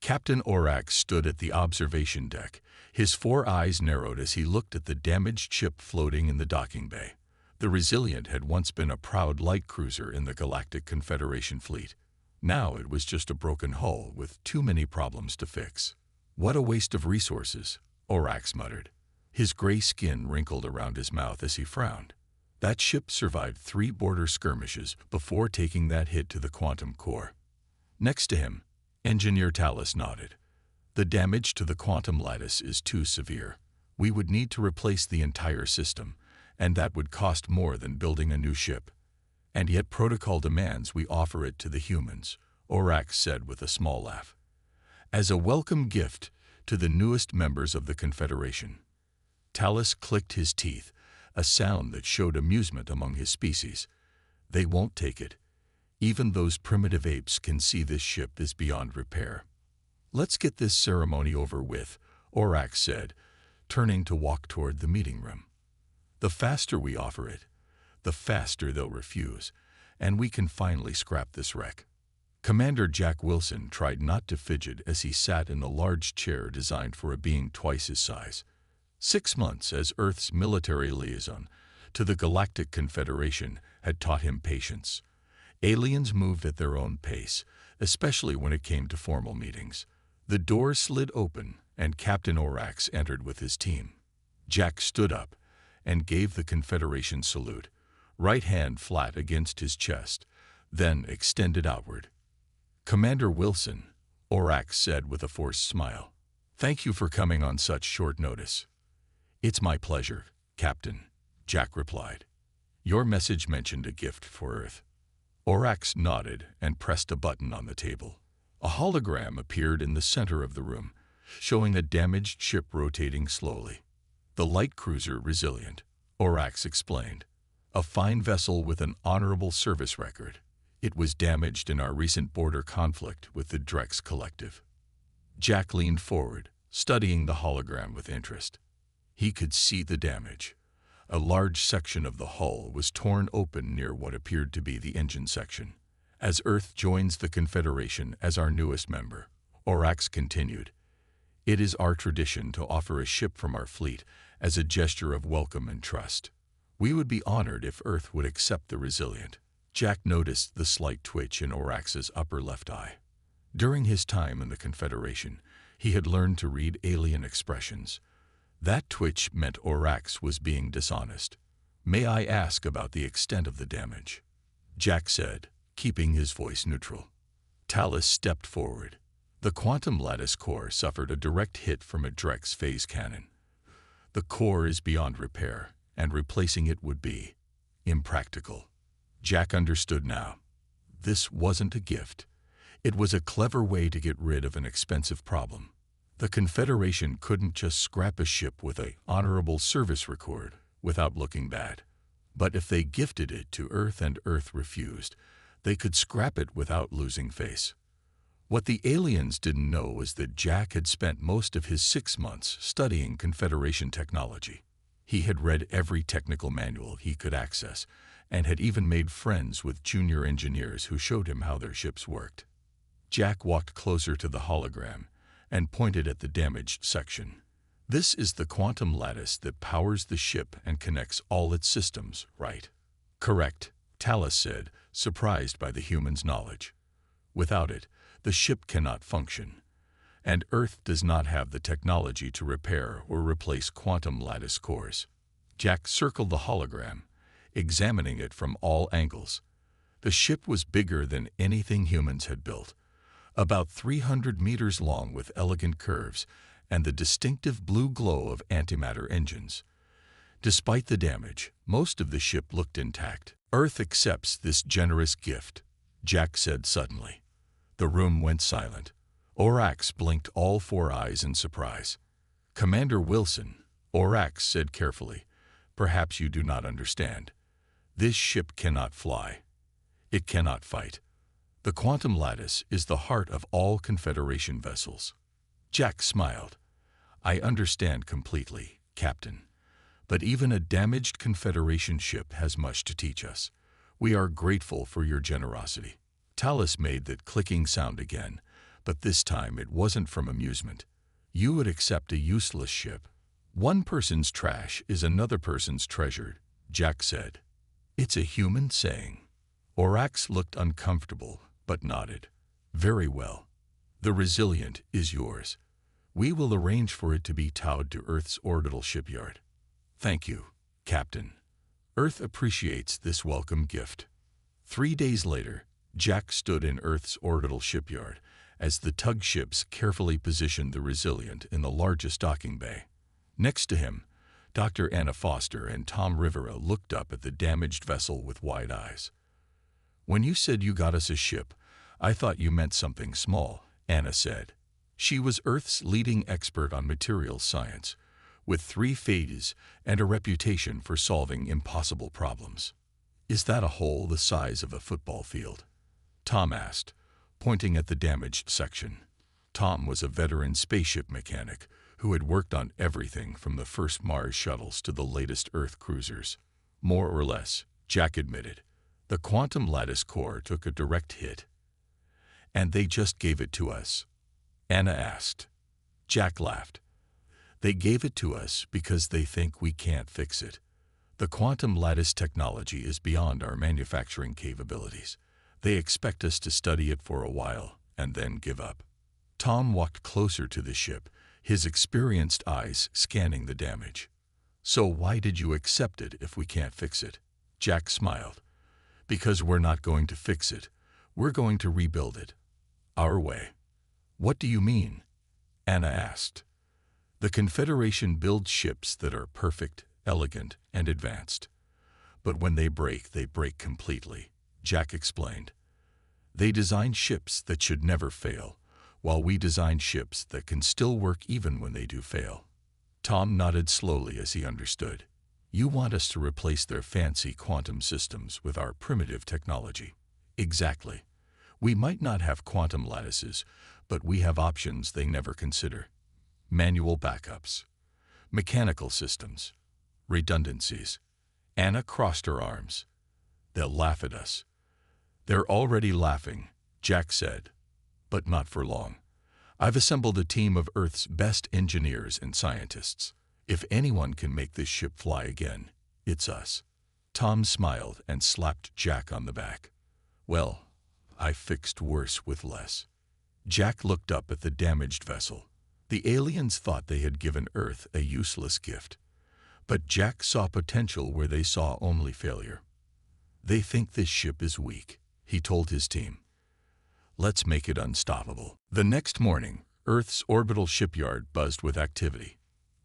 Captain Orax stood at the observation deck. His 4 eyes narrowed as he looked at the damaged ship floating in the docking bay. The Resilient had once been a proud light cruiser in the Galactic Confederation fleet. Now it was just a broken hull with too many problems to fix. "What a waste of resources," Orax muttered. His gray skin wrinkled around his mouth as he frowned. That ship survived 3 border skirmishes before taking that hit to the quantum core. Next to him, Engineer Talus nodded. "The damage to the quantum lattice is too severe. We would need to replace the entire system, and that would cost more than building a new ship. And yet protocol demands we offer it to the humans," Orax said with a small laugh. "As a welcome gift to the newest members of the Confederation." Talus clicked his teeth, a sound that showed amusement among his species. "They won't take it. Even those primitive apes can see this ship is beyond repair." "Let's get this ceremony over with," Orax said, turning to walk toward the meeting room. "The faster we offer it, the faster they'll refuse, and we can finally scrap this wreck." Commander Jack Wilson tried not to fidget as he sat in a large chair designed for a being twice his size. 6 months as Earth's military liaison to the Galactic Confederation had taught him patience. Aliens moved at their own pace, especially when it came to formal meetings. The door slid open, and Captain Orax entered with his team. Jack stood up and gave the Confederation salute, right hand flat against his chest, then extended outward. "Commander Wilson," Orax said with a forced smile, "thank you for coming on such short notice." "It's my pleasure, Captain," Jack replied. "Your message mentioned a gift for Earth." Orax nodded and pressed a button on the table. A hologram appeared in the center of the room, showing a damaged ship rotating slowly. "The light cruiser Resilient," Orax explained. "A fine vessel with an honorable service record. It was damaged in our recent border conflict with the Drex Collective." Jack leaned forward, studying the hologram with interest. He could see the damage. A large section of the hull was torn open near what appeared to be the engine section. "As Earth joins the Confederation as our newest member," Orax continued, "it is our tradition to offer a ship from our fleet as a gesture of welcome and trust. We would be honored if Earth would accept the Resilient." Jack noticed the slight twitch in Orax's upper left eye. During his time in the Confederation, he had learned to read alien expressions. That twitch meant Orax was being dishonest. "May I ask about the extent of the damage?" Jack said, keeping his voice neutral. Talus stepped forward. "The quantum lattice core suffered a direct hit from a Drex phase cannon. The core is beyond repair, and replacing it would be impractical." Jack understood now. This wasn't a gift. It was a clever way to get rid of an expensive problem. The Confederation couldn't just scrap a ship with an honorable service record without looking bad. But if they gifted it to Earth and Earth refused, they could scrap it without losing face. What the aliens didn't know was that Jack had spent most of his 6 months studying Confederation technology. He had read every technical manual he could access, and had even made friends with junior engineers who showed him how their ships worked. Jack walked closer to the hologram and pointed at the damaged section. "This is the quantum lattice that powers the ship and connects all its systems, right?" "Correct," Talus said, surprised by the human's knowledge. "Without it, the ship cannot function. And Earth does not have the technology to repair or replace quantum lattice cores." Jack circled the hologram, examining it from all angles. The ship was bigger than anything humans had built. About 300 meters long with elegant curves and the distinctive blue glow of antimatter engines. Despite the damage, most of the ship looked intact. "Earth accepts this generous gift," Jack said suddenly. The room went silent. Orax blinked all 4 eyes in surprise. "Commander Wilson," Orax said carefully, "perhaps you do not understand. This ship cannot fly. It cannot fight. The quantum lattice is the heart of all Confederation vessels." Jack smiled. "I understand completely, Captain. But even a damaged Confederation ship has much to teach us. We are grateful for your generosity." Talus made that clicking sound again, But this time it wasn't from amusement. You would accept a useless ship. One person's trash is another person's treasure, Jack said. It's a human saying. Orax looked uncomfortable, but nodded. Very well. The Resilient is yours. We will arrange for it to be towed to Earth's orbital shipyard. Thank you, Captain. Earth appreciates this welcome gift. 3 days later, Jack stood in Earth's orbital shipyard as the tug ships carefully positioned the Resilient in the largest docking bay. Next to him, Dr. Anna Foster and Tom Rivera looked up at the damaged vessel with wide eyes. When you said you got us a ship, I thought you meant something small, Anna said. She was Earth's leading expert on materials science, with 3 phases and a reputation for solving impossible problems. Is that a hole the size of a football field? Tom asked, pointing at the damaged section. Tom was a veteran spaceship mechanic who had worked on everything from the first Mars shuttles to the latest Earth cruisers. More or less, Jack admitted. The quantum lattice core took a direct hit. And they just gave it to us? Anna asked. Jack laughed. They gave it to us because they think we can't fix it. The quantum lattice technology is beyond our manufacturing capabilities. They expect us to study it for a while and then give up. Tom walked closer to the ship, his experienced eyes scanning the damage. So why did you accept it if we can't fix it? Jack smiled. Because we're not going to fix it. We're going to rebuild it. Our way. What do you mean? Anna asked. The Confederation builds ships that are perfect, elegant, and advanced. But when they break completely, Jack explained. They design ships that should never fail, while we design ships that can still work even when they do fail. Tom nodded slowly as he understood. You want us to replace their fancy quantum systems with our primitive technology. Exactly. We might not have quantum lattices, but we have options they never consider. Manual backups. Mechanical systems. Redundancies. Anna crossed her arms. They'll laugh at us. They're already laughing, Jack said. But not for long. I've assembled a team of Earth's best engineers and scientists. If anyone can make this ship fly again, it's us. Tom smiled and slapped Jack on the back. Well, I fixed worse with less. Jack looked up at the damaged vessel. The aliens thought they had given Earth a useless gift. But Jack saw potential where they saw only failure. They think this ship is weak, he told his team. Let's make it unstoppable. The next morning, Earth's orbital shipyard buzzed with activity.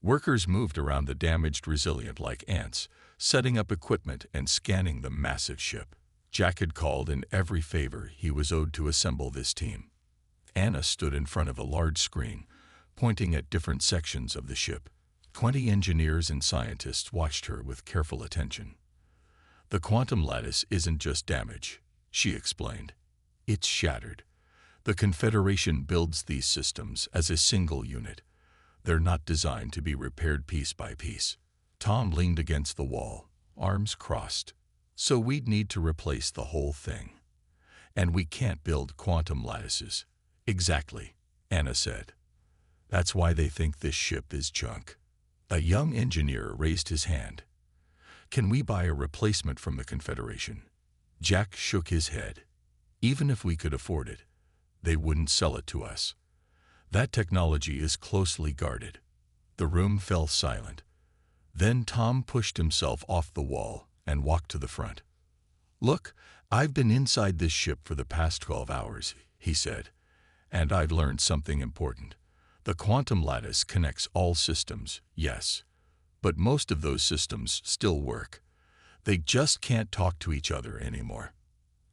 Workers moved around the damaged Resilient like ants, setting up equipment and scanning the massive ship. Jack had called in every favor he was owed to assemble this team. Anna stood in front of a large screen, pointing at different sections of the ship. 20 engineers and scientists watched her with careful attention. The quantum lattice isn't just damage, she explained. It's shattered. The Confederation builds these systems as a single unit. They're not designed to be repaired piece by piece. Tom leaned against the wall, arms crossed. So we'd need to replace the whole thing. And we can't build quantum lattices. Exactly, Anna said. That's why they think this ship is junk. A young engineer raised his hand. Can we buy a replacement from the Confederation? Jack shook his head. Even if we could afford it, they wouldn't sell it to us. That technology is closely guarded. The room fell silent. Then Tom pushed himself off the wall and walked to the front. Look, I've been inside this ship for the past 12 hours, he said, and I've learned something important. The quantum lattice connects all systems, yes, but most of those systems still work. They just can't talk to each other anymore.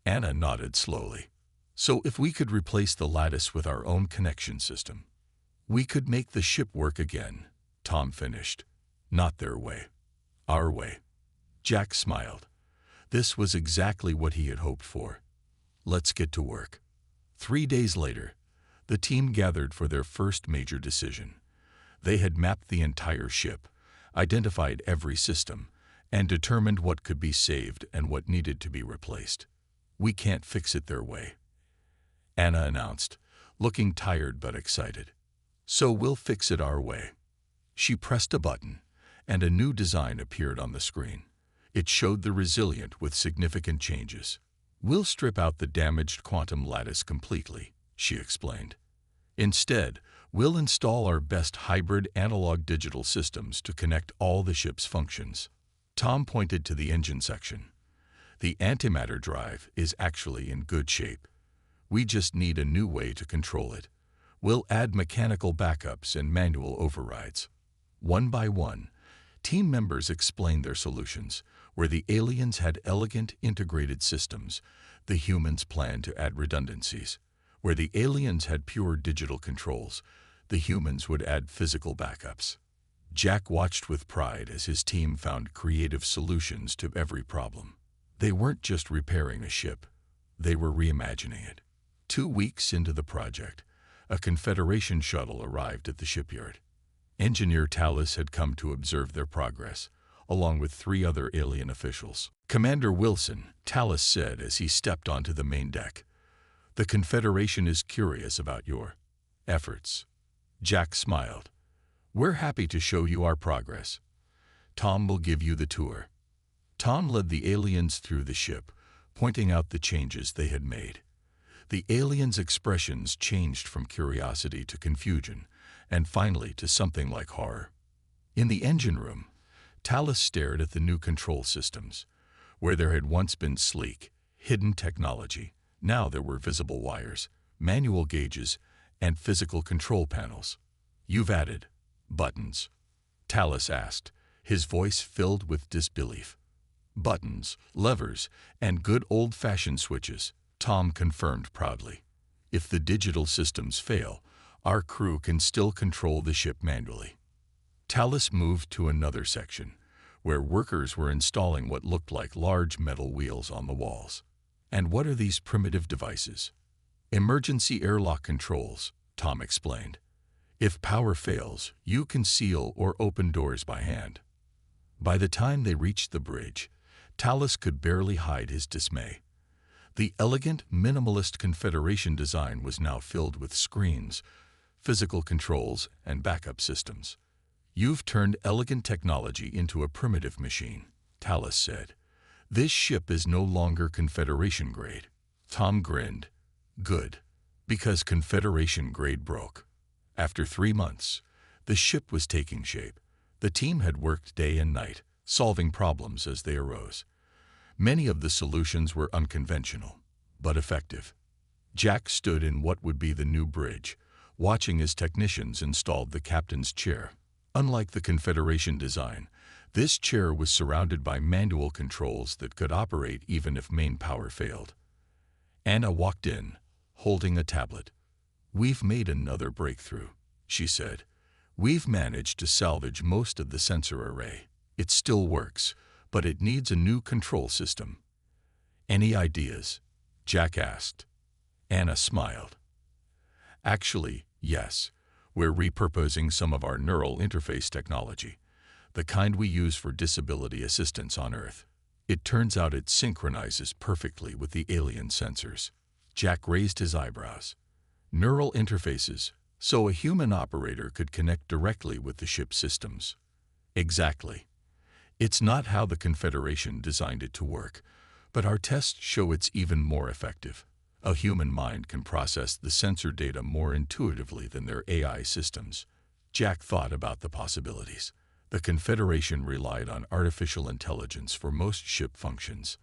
Anna nodded slowly. So if we could replace the lattice with our own connection system, we could make the ship work again, Tom finished. Not their way. Our way. Jack smiled. This was exactly what he had hoped for. Let's get to work. 3 days later, the team gathered for their first major decision. They had mapped the entire ship, identified every system, and determined what could be saved and what needed to be replaced. We can't fix it their way, Anna announced, looking tired but excited. "So we'll fix it our way." She pressed a button, and a new design appeared on the screen. It showed the Resilient with significant changes. "We'll strip out the damaged quantum lattice completely," she explained. "Instead, we'll install our best hybrid analog-digital systems to connect all the ship's functions." Tom pointed to the engine section. "The antimatter drive is actually in good shape. We just need a new way to control it. We'll add mechanical backups and manual overrides." One by one, team members explained their solutions. Where the aliens had elegant integrated systems, the humans planned to add redundancies. Where the aliens had pure digital controls, the humans would add physical backups. Jack watched with pride as his team found creative solutions to every problem. They weren't just repairing a ship, they were reimagining it. 2 weeks into the project, a Confederation shuttle arrived at the shipyard. Engineer Tallis had come to observe their progress, along with 3 other alien officials. "Commander Wilson," Tallis said as he stepped onto the main deck, "the Confederation is curious about your efforts." Jack smiled. "We're happy to show you our progress. Tom will give you the tour." Tom led the aliens through the ship, pointing out the changes they had made. The aliens' expressions changed from curiosity to confusion, and finally to something like horror. In the engine room, Tallis stared at the new control systems. Where there had once been sleek, hidden technology, now there were visible wires, manual gauges, and physical control panels. "You've added buttons?" Tallis asked, his voice filled with disbelief. "Buttons, levers, and good old-fashioned switches," Tom confirmed proudly. "If the digital systems fail, our crew can still control the ship manually." Tallis moved to another section, where workers were installing what looked like large metal wheels on the walls. "And what are these primitive devices?" "Emergency airlock controls," Tom explained. "If power fails, you can seal or open doors by hand." By the time they reached the bridge, Tallis could barely hide his dismay. The elegant, minimalist Confederation design was now filled with screens, physical controls, and backup systems. "You've turned elegant technology into a primitive machine," Tallis said. "This ship is no longer Confederation grade." Tom grinned. "Good, because Confederation grade broke." After 3 months, the ship was taking shape. The team had worked day and night, solving problems as they arose. Many of the solutions were unconventional, but effective. Jack stood in what would be the new bridge, watching as technicians installed the captain's chair. Unlike the Confederation design, this chair was surrounded by manual controls that could operate even if main power failed. Anna walked in, holding a tablet. "We've made another breakthrough," she said. "We've managed to salvage most of the sensor array. It still works, but it needs a new control system." "Any ideas?" Jack asked. Anna smiled. "Actually, yes. We're repurposing some of our neural interface technology, the kind we use for disability assistance on Earth. It turns out it synchronizes perfectly with the alien sensors." Jack raised his eyebrows. "Neural interfaces, so a human operator could connect directly with the ship's systems." "Exactly. It's not how the Confederation designed it to work, but our tests show it's even more effective. A human mind can process the sensor data more intuitively than their AI systems." Jack thought about the possibilities. The Confederation relied on artificial intelligence for most ship functions.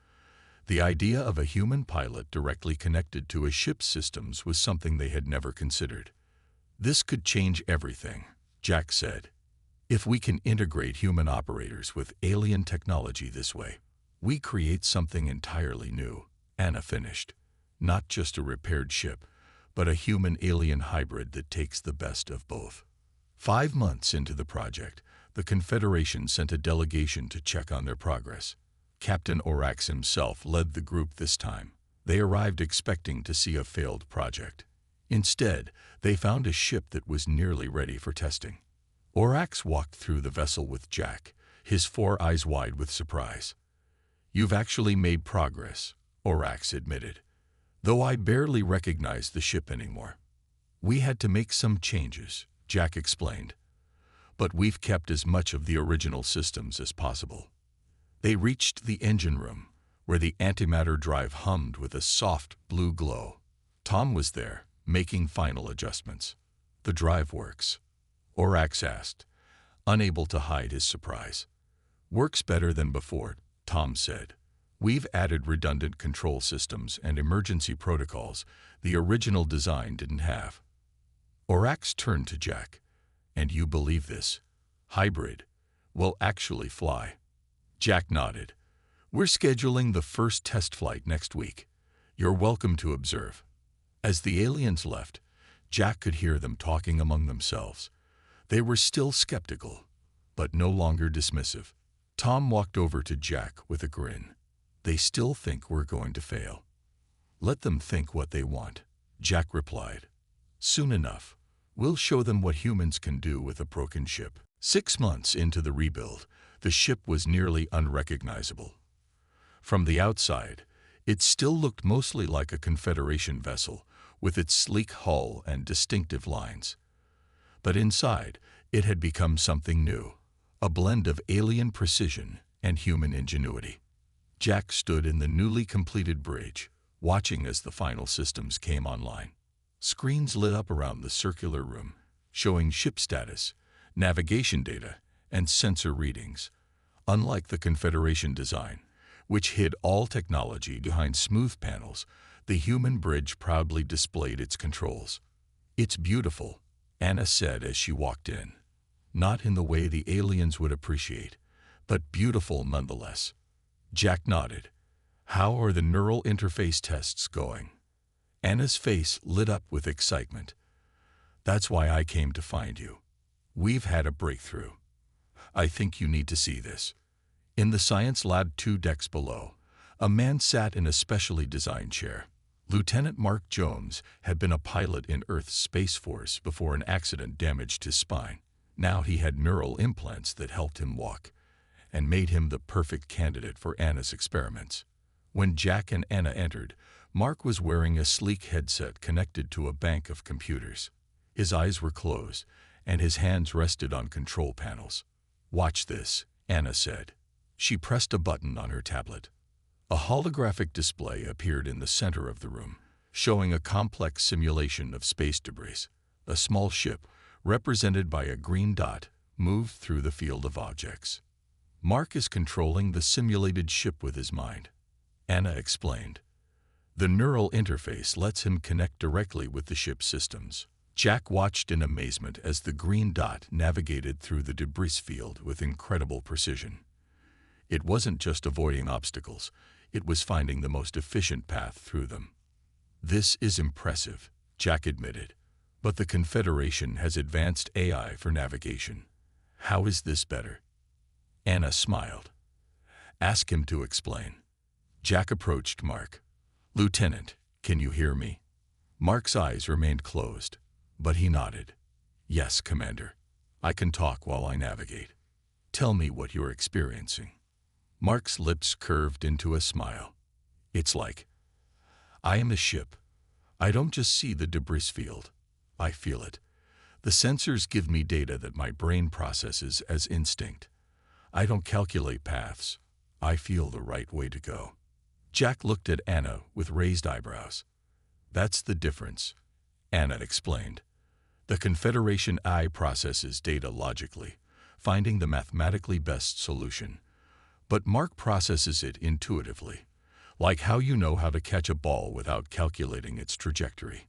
The idea of a human pilot directly connected to a ship's systems was something they had never considered. "This could change everything," Jack said. "If we can integrate human operators with alien technology this way, we create something entirely new," Anna finished. "Not just a repaired ship, but a human-alien hybrid that takes the best of both." 5 months into the project, the Confederation sent a delegation to check on their progress. Captain Orax himself led the group this time. They arrived expecting to see a failed project. Instead, they found a ship that was nearly ready for testing. Orax walked through the vessel with Jack, his 4 eyes wide with surprise. "You've actually made progress," Orax admitted, "though I barely recognize the ship anymore." We had to make some changes, Jack explained, but we've kept as much of the original systems as possible. They reached the engine room, where the antimatter drive hummed with a soft blue glow. Tom was there, making final adjustments. The drive works, Orax asked, unable to hide his surprise. Works better than before, Tom said. We've added redundant control systems and emergency protocols the original design didn't have. Orax turned to Jack. And you believe this? Hybrid will actually fly. Jack nodded. We're scheduling the first test flight next week. You're welcome to observe. As the aliens left, Jack could hear them talking among themselves. They were still skeptical, but no longer dismissive. Tom walked over to Jack with a grin. They still think we're going to fail. Let them think what they want, Jack replied. Soon enough, we'll show them what humans can do with a broken ship. 6 months into the rebuild, the ship was nearly unrecognizable. From the outside, it still looked mostly like a Confederation vessel, with its sleek hull and distinctive lines. But inside, it had become something new, a blend of alien precision and human ingenuity. Jack stood in the newly completed bridge, watching as the final systems came online. Screens lit up around the circular room, showing ship status, navigation data, and sensor readings. Unlike the Confederation design, which hid all technology behind smooth panels, the human bridge proudly displayed its controls. It's beautiful, Anna said as she walked in. Not in the way the aliens would appreciate, but beautiful nonetheless. Jack nodded. How are the neural interface tests going? Anna's face lit up with excitement. That's why I came to find you. We've had a breakthrough. I think you need to see this. In the Science Lab 2 decks below, a man sat in a specially designed chair. Lieutenant Mark Jones had been a pilot in Earth's Space Force before an accident damaged his spine. Now he had neural implants that helped him walk and made him the perfect candidate for Anna's experiments. When Jack and Anna entered, Mark was wearing a sleek headset connected to a bank of computers. His eyes were closed, and his hands rested on control panels. Watch this, Anna said. She pressed a button on her tablet. A holographic display appeared in the center of the room, showing a complex simulation of space debris. A small ship, represented by a green dot, moved through the field of objects. Mark is controlling the simulated ship with his mind, Anna explained. The neural interface lets him connect directly with the ship's systems. Jack watched in amazement as the green dot navigated through the debris field with incredible precision. It wasn't just avoiding obstacles, it was finding the most efficient path through them. This is impressive, Jack admitted, but the Confederation has advanced AI for navigation. How is this better? Anna smiled. Ask him to explain. Jack approached Mark. Lieutenant, can you hear me? Mark's eyes remained closed, but he nodded. Yes, Commander. I can talk while I navigate. Tell me what you're experiencing. Mark's lips curved into a smile. It's like, I am a ship. I don't just see the debris field. I feel it. The sensors give me data that my brain processes as instinct. I don't calculate paths. I feel the right way to go. Jack looked at Anna with raised eyebrows. That's the difference, Anna explained. The Confederation eye processes data logically, finding the mathematically best solution. But Mark processes it intuitively, like how you know how to catch a ball without calculating its trajectory.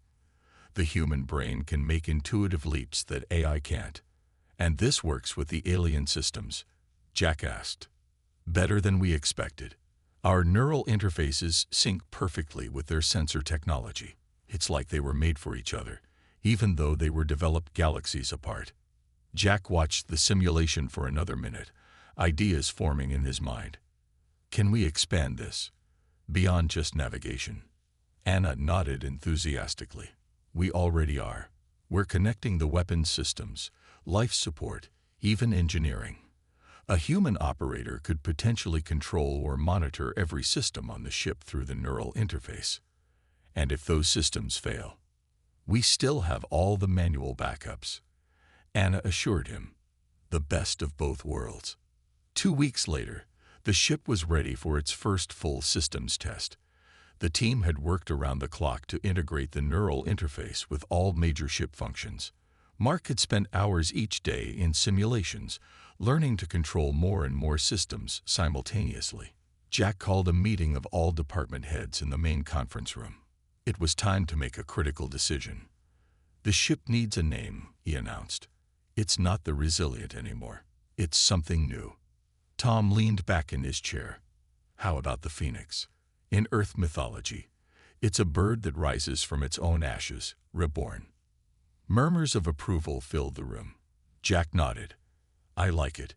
The human brain can make intuitive leaps that AI can't. And this works with the alien systems, Jack asked. Better than we expected. Our neural interfaces sync perfectly with their sensor technology. It's like they were made for each other, even though they were developed galaxies apart. Jack watched the simulation for another minute, ideas forming in his mind. Can we expand this beyond just navigation? Anna nodded enthusiastically. We already are. We're connecting the weapons systems, life support, even engineering. A human operator could potentially control or monitor every system on the ship through the neural interface. And if those systems fail, We still have all the manual backups, Anna assured him. The best of both worlds. 2 weeks later, the ship was ready for its first full systems test. The team had worked around the clock to integrate the neural interface with all major ship functions. Mark had spent hours each day in simulations, learning to control more and more systems simultaneously. Jack called a meeting of all department heads in the main conference room. It was time to make a critical decision. The ship needs a name, he announced. It's not the Resilient anymore. It's something new. Tom leaned back in his chair. How about the Phoenix? In Earth mythology, it's a bird that rises from its own ashes, reborn. Murmurs of approval filled the room. Jack nodded. I like it.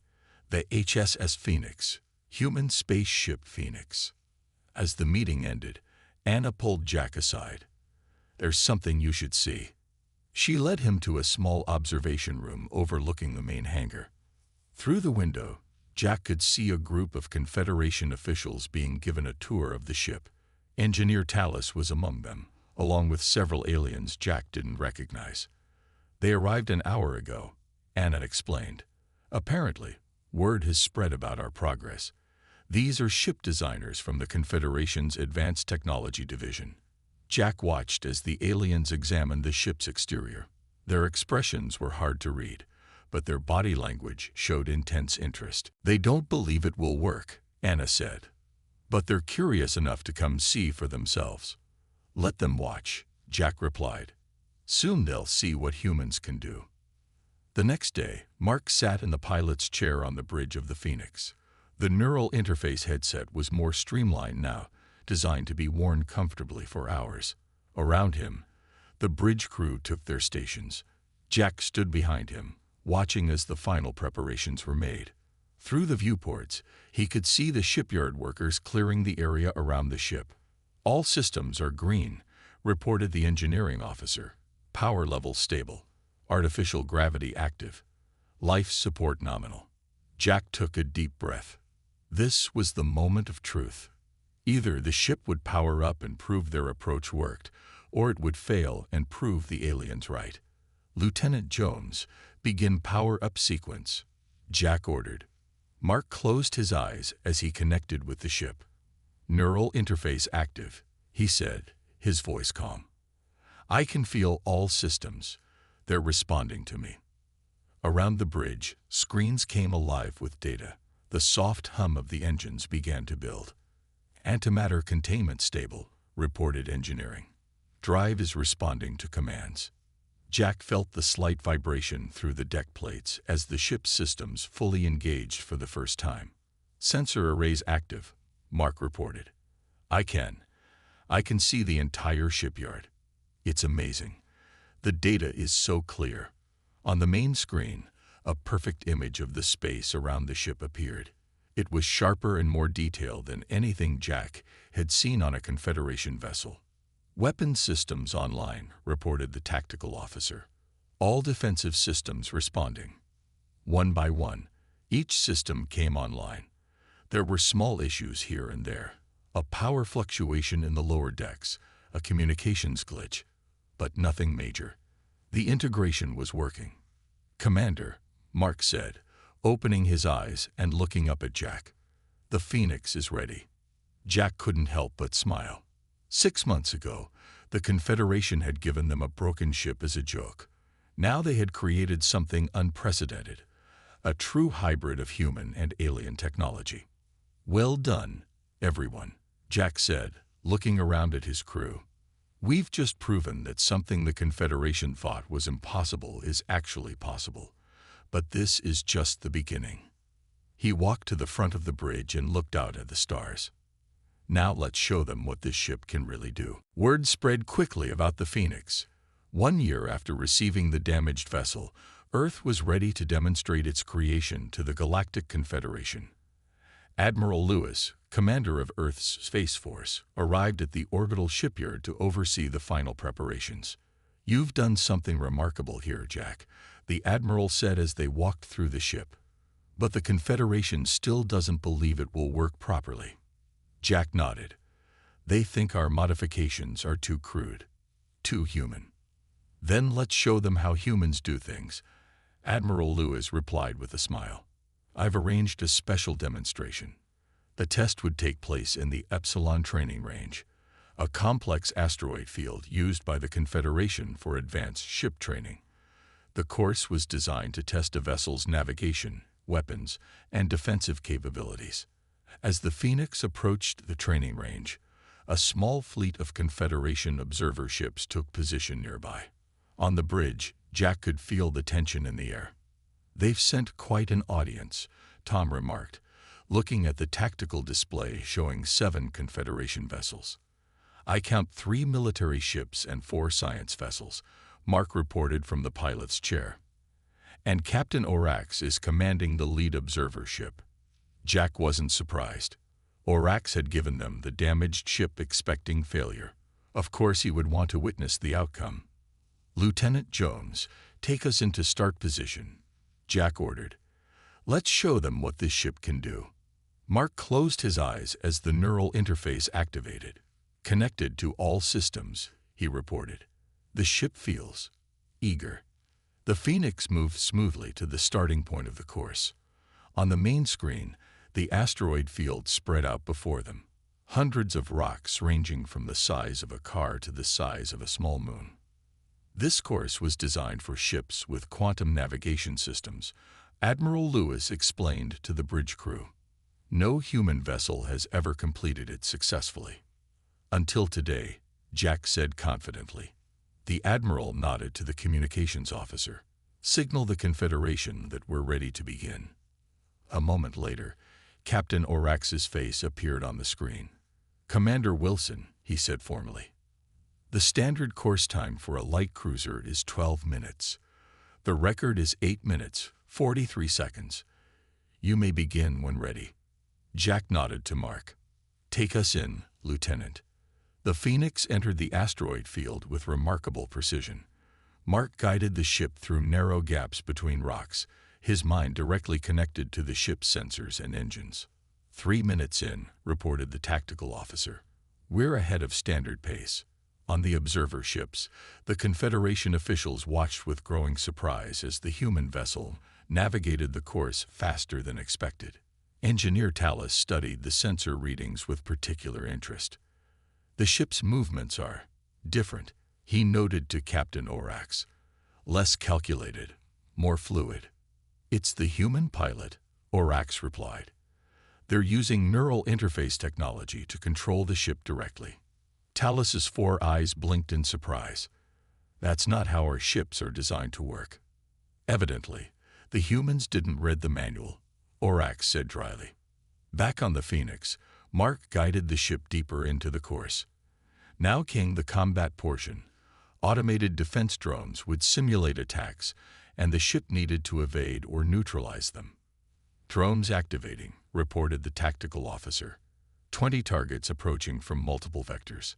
The HSS Phoenix, Human Spaceship Phoenix. As the meeting ended, Anna pulled Jack aside. There's something you should see. She led him to a small observation room overlooking the main hangar. Through the window, Jack could see a group of Confederation officials being given a tour of the ship. Engineer Tallis was among them, along with several aliens Jack didn't recognize. They arrived an hour ago, Anna explained. Apparently, word has spread about our progress. These are ship designers from the Confederation's Advanced Technology Division. Jack watched as the aliens examined the ship's exterior. Their expressions were hard to read, but their body language showed intense interest. They don't believe it will work, Anna said. But they're curious enough to come see for themselves. Let them watch, Jack replied. Soon they'll see what humans can do. The next day, Mark sat in the pilot's chair on the bridge of the Phoenix. The neural interface headset was more streamlined now, designed to be worn comfortably for hours. Around him, the bridge crew took their stations. Jack stood behind him, watching as the final preparations were made. Through the viewports, he could see the shipyard workers clearing the area around the ship. All systems are green, reported the engineering officer. Power level stable. Artificial gravity active. Life support nominal. Jack took a deep breath. This was the moment of truth. Either the ship would power up and prove their approach worked, or it would fail and prove the aliens right. Lieutenant Jones, begin power-up sequence, Jack ordered. Mark closed his eyes as he connected with the ship. Neural interface active, he said, his voice calm. I can feel all systems. They're responding to me. Around the bridge, screens came alive with data. The soft hum of the engines began to build. Antimatter containment stable, reported engineering. Drive is responding to commands. Jack felt the slight vibration through the deck plates as the ship's systems fully engaged for the first time. Sensor arrays active, Mark reported. I can see the entire shipyard. It's amazing. The data is so clear. On the main screen, a perfect image of the space around the ship appeared. It was sharper and more detailed than anything Jack had seen on a Confederation vessel. Weapons systems online, reported the tactical officer. All defensive systems responding. One by one, each system came online. There were small issues here and there. A power fluctuation in the lower decks, a communications glitch, but nothing major. The integration was working. Commander, Mark said, opening his eyes and looking up at Jack. The Phoenix is ready. Jack couldn't help but smile. 6 months ago, the Confederation had given them a broken ship as a joke. Now they had created something unprecedented, a true hybrid of human and alien technology. Well done, everyone, Jack said, looking around at his crew. We've just proven that something the Confederation thought was impossible is actually possible. But this is just the beginning. He walked to the front of the bridge and looked out at the stars. Now let's show them what this ship can really do. Word spread quickly about the Phoenix. 1 year after receiving the damaged vessel, Earth was ready to demonstrate its creation to the Galactic Confederation. Admiral Lewis, commander of Earth's Space Force, arrived at the orbital shipyard to oversee the final preparations. You've done something remarkable here, Jack, the Admiral said as they walked through the ship. But the Confederation still doesn't believe it will work properly. Jack nodded. They think our modifications are too crude, too human. Then let's show them how humans do things, Admiral Lewis replied with a smile. I've arranged a special demonstration. The test would take place in the Epsilon Training Range, a complex asteroid field used by the Confederation for advanced ship training. The course was designed to test a vessel's navigation, weapons, and defensive capabilities. As the Phoenix approached the training range, a small fleet of Confederation observer ships took position nearby. On the bridge, Jack could feel the tension in the air. They've sent quite an audience, Tom remarked, looking at the tactical display showing 7 Confederation vessels. I count 3 military ships and 4 science vessels, Mark reported from the pilot's chair. And Captain Orax is commanding the lead observer ship. Jack wasn't surprised. Orax had given them the damaged ship expecting failure. Of course he would want to witness the outcome. Lieutenant Jones, take us into start position, Jack ordered. Let's show them what this ship can do. Mark closed his eyes as the neural interface activated. Connected to all systems, he reported. The ship feels eager. The Phoenix moved smoothly to the starting point of the course. On the main screen, the asteroid field spread out before them. Hundreds of rocks ranging from the size of a car to the size of a small moon. This course was designed for ships with quantum navigation systems, Admiral Lewis explained to the bridge crew. No human vessel has ever completed it successfully. Until today, Jack said confidently. The Admiral nodded to the communications officer. Signal the Confederation that we're ready to begin. A moment later, Captain Orax's face appeared on the screen. Commander Wilson, he said formally. The standard course time for a light cruiser is 12 minutes. The record is 8 minutes, 43 seconds. You may begin when ready. Jack nodded to Mark. Take us in, Lieutenant. The Phoenix entered the asteroid field with remarkable precision. Mark guided the ship through narrow gaps between rocks, his mind directly connected to the ship's sensors and engines. 3 minutes in, reported the tactical officer. We're ahead of standard pace. On the observer ships, the Confederation officials watched with growing surprise as the human vessel navigated the course faster than expected. Engineer Tallis studied the sensor readings with particular interest. The ship's movements are different, he noted to Captain Orax. Less calculated, more fluid. It's the human pilot, Orax replied. They're using neural interface technology to control the ship directly. Tallis's 4 eyes blinked in surprise. That's not how our ships are designed to work. Evidently, the humans didn't read the manual, Orax said dryly. Back on the Phoenix, Mark guided the ship deeper into the course. Now came the combat portion. Automated defense drones would simulate attacks, and the ship needed to evade or neutralize them. Drones activating, reported the tactical officer. 20 targets approaching from multiple vectors.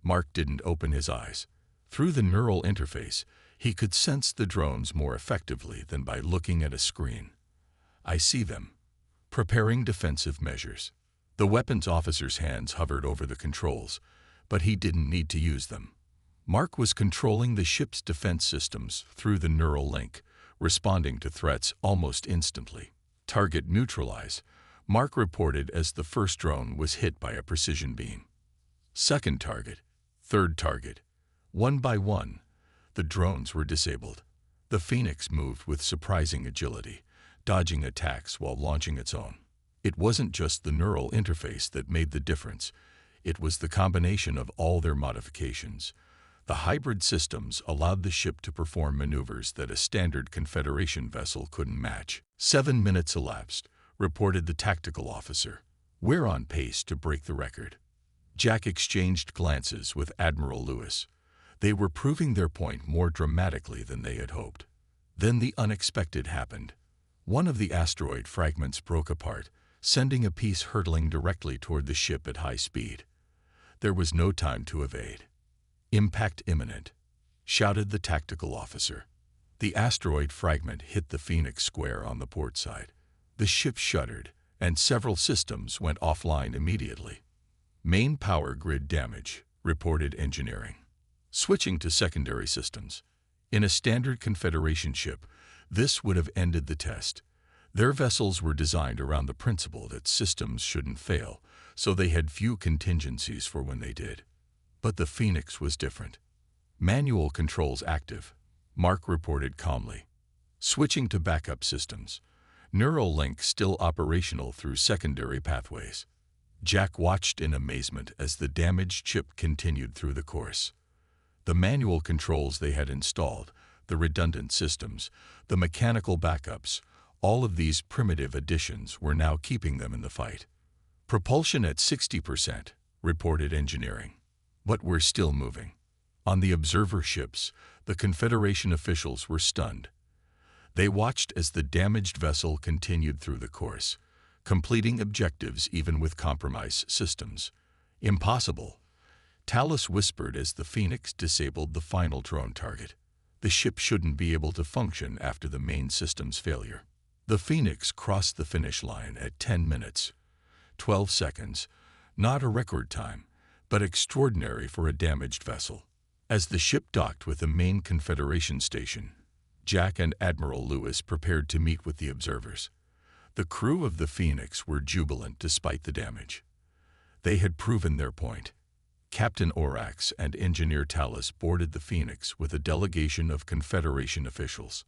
Mark didn't open his eyes. Through the neural interface, he could sense the drones more effectively than by looking at a screen. I see them. Preparing defensive measures. The weapons officer's hands hovered over the controls, but he didn't need to use them. Mark was controlling the ship's defense systems through the neural link, responding to threats almost instantly. Target neutralize, Mark reported as the first drone was hit by a precision beam. Second target, third target. One by one, the drones were disabled. The Phoenix moved with surprising agility, dodging attacks while launching its own. It wasn't just the neural interface that made the difference. It was the combination of all their modifications. The hybrid systems allowed the ship to perform maneuvers that a standard Confederation vessel couldn't match. 7 minutes elapsed, reported the tactical officer. We're on pace to break the record. Jack exchanged glances with Admiral Lewis. They were proving their point more dramatically than they had hoped. Then the unexpected happened. One of the asteroid fragments broke apart, sending a piece hurtling directly toward the ship at high speed. There was no time to evade. Impact imminent, shouted the tactical officer. The asteroid fragment hit the Phoenix square on the port side. The ship shuddered, and several systems went offline immediately. Main power grid damage, reported engineering. Switching to secondary systems, In a standard Confederation ship, this would have ended the test. Their vessels were designed around the principle that systems shouldn't fail, so they had few contingencies for when they did. But the Phoenix was different. Manual controls active, Mark reported calmly. Switching to backup systems. Neural link still operational through secondary pathways. Jack watched in amazement as the damaged chip continued through the course. The manual controls they had installed, the redundant systems, the mechanical backups, all of these primitive additions were now keeping them in the fight. Propulsion at 60%, reported engineering. But we're still moving. On the observer ships, the Confederation officials were stunned. They watched as the damaged vessel continued through the course, completing objectives even with compromised systems. Impossible. Talus whispered as the Phoenix disabled the final drone target. The ship shouldn't be able to function after the main system's failure. The Phoenix crossed the finish line at 10 minutes, 12 seconds, not a record time, but extraordinary for a damaged vessel. As the ship docked with the main Confederation station, Jack and Admiral Lewis prepared to meet with the observers. The crew of the Phoenix were jubilant despite the damage. They had proven their point. Captain Orax and Engineer Talus boarded the Phoenix with a delegation of Confederation officials.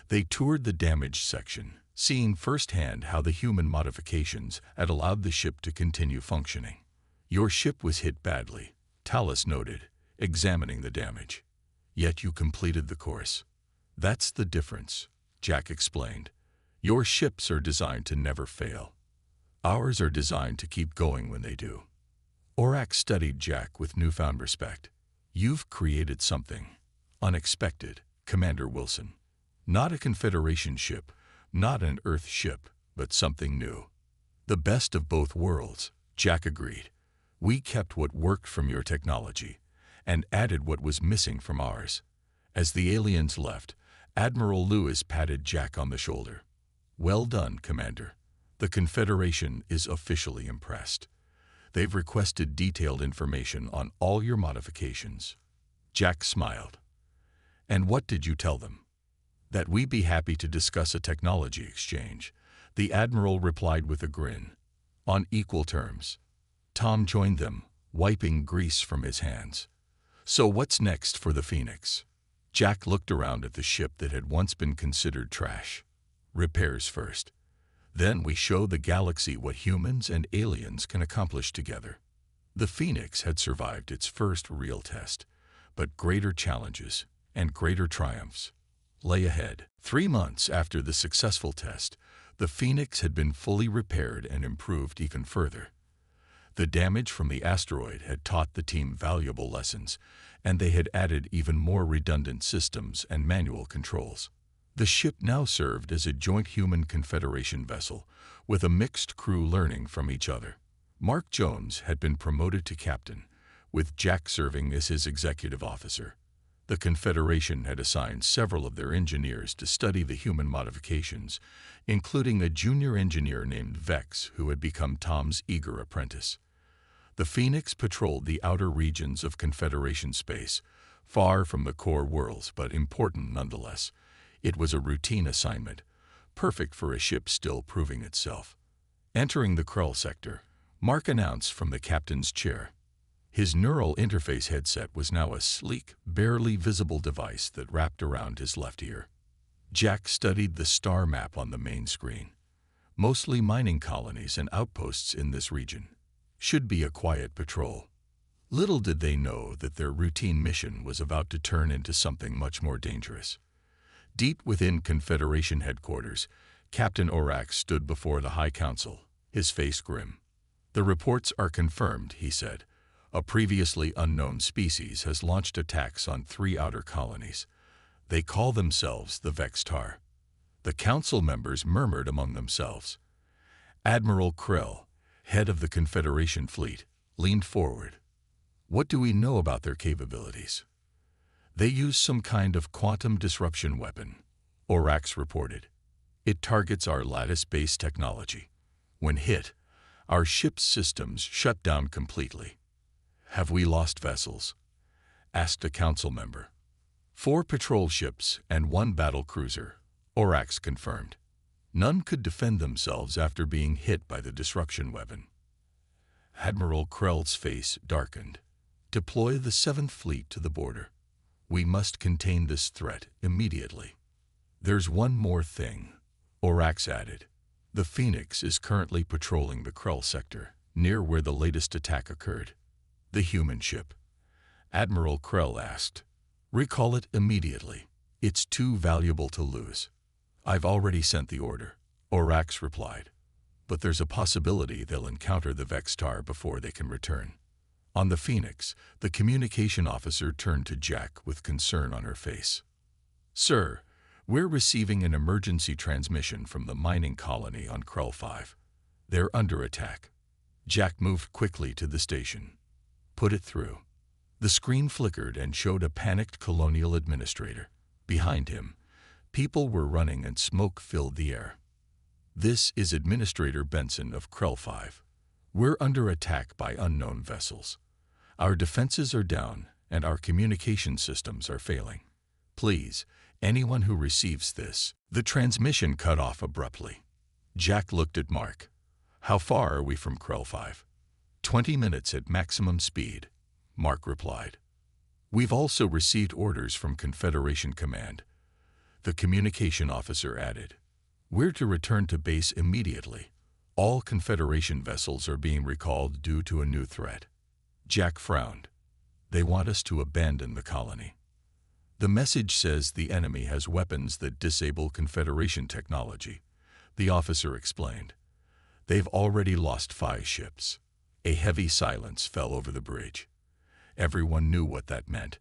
They toured the damaged section, seeing firsthand how the human modifications had allowed the ship to continue functioning. Your ship was hit badly, Talus noted, examining the damage. Yet you completed the course. That's the difference, Jack explained. Your ships are designed to never fail. Ours are designed to keep going when they do. Orax studied Jack with newfound respect. You've created something unexpected, Commander Wilson. Not a Confederation ship, not an Earth ship, but something new. The best of both worlds, Jack agreed. We kept what worked from your technology and added what was missing from ours. As the aliens left, Admiral Lewis patted Jack on the shoulder. Well done, Commander. The Confederation is officially impressed. They've requested detailed information on all your modifications. Jack smiled. And what did you tell them? That we'd be happy to discuss a technology exchange, the Admiral replied with a grin. On equal terms. Tom joined them, wiping grease from his hands. So what's next for the Phoenix? Jack looked around at the ship that had once been considered trash. Repairs first. Then we show the galaxy what humans and aliens can accomplish together. The Phoenix had survived its first real test, but greater challenges and greater triumphs lay ahead. 3 months after the successful test, the Phoenix had been fully repaired and improved even further. The damage from the asteroid had taught the team valuable lessons, and they had added even more redundant systems and manual controls. The ship now served as a joint human Confederation vessel, with a mixed crew learning from each other. Mark Jones had been promoted to captain, with Jack serving as his executive officer. The Confederation had assigned several of their engineers to study the human modifications, including a junior engineer named Vex, who had become Tom's eager apprentice. The Phoenix patrolled the outer regions of Confederation space, far from the core worlds, but important nonetheless. It was a routine assignment, perfect for a ship still proving itself. Entering the Krull sector, Mark announced from the captain's chair. His neural interface headset was now a sleek, barely visible device that wrapped around his left ear. Jack studied the star map on the main screen. Mostly mining colonies and outposts in this region. Should be a quiet patrol. Little did they know that their routine mission was about to turn into something much more dangerous. Deep within Confederation headquarters, Captain Orax stood before the High Council, his face grim. The reports are confirmed, he said. A previously unknown species has launched attacks on 3 outer colonies. They call themselves the Vextar. The council members murmured among themselves. Admiral Krell, head of the Confederation fleet, leaned forward. What do we know about their capabilities? They use some kind of quantum disruption weapon, Orax reported. It targets our lattice-based technology. When hit, our ship's systems shut down completely. Have we lost vessels? Asked a council member. 4 patrol ships and 1 battle cruiser, Orax confirmed. None could defend themselves after being hit by the destruction weapon. Admiral Krell's face darkened. Deploy the 7th Fleet to the border. We must contain this threat immediately. There's one more thing, Orax added. The Phoenix is currently patrolling the Krell sector, near where the latest attack occurred. The human ship. Admiral Krell asked. Recall it immediately. It's too valuable to lose. I've already sent the order, Orax replied. But there's a possibility they'll encounter the Vextar before they can return. On the Phoenix, the communication officer turned to Jack with concern on her face. Sir, we're receiving an emergency transmission from the mining colony on Krell 5. They're under attack. Jack moved quickly to the station. Put it through. The screen flickered and showed a panicked colonial administrator. Behind him, people were running and smoke filled the air. This is Administrator Benson of Krell 5. We're under attack by unknown vessels. Our defenses are down and our communication systems are failing. Please, anyone who receives this. The transmission cut off abruptly. Jack looked at Mark. How far are we from Krell 5? 20 minutes at maximum speed, Mark replied. We've also received orders from Confederation Command. The communication officer added. We're to return to base immediately. All Confederation vessels are being recalled due to a new threat. Jack frowned. They want us to abandon the colony. The message says the enemy has weapons that disable Confederation technology, the officer explained. They've already lost 5 ships. A heavy silence fell over the bridge. Everyone knew what that meant.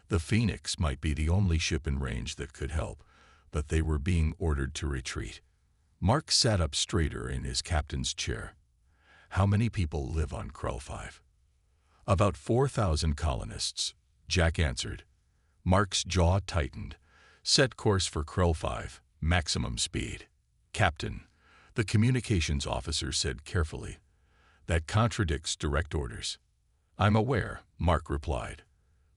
The Phoenix might be the only ship in range that could help, but they were being ordered to retreat. Mark sat up straighter in his captain's chair. How many people live on Krell 5? About 4,000 colonists, Jack answered. Mark's jaw tightened. Set course for Krell 5, maximum speed. Captain, the communications officer said carefully. That contradicts direct orders. I'm aware, Mark replied.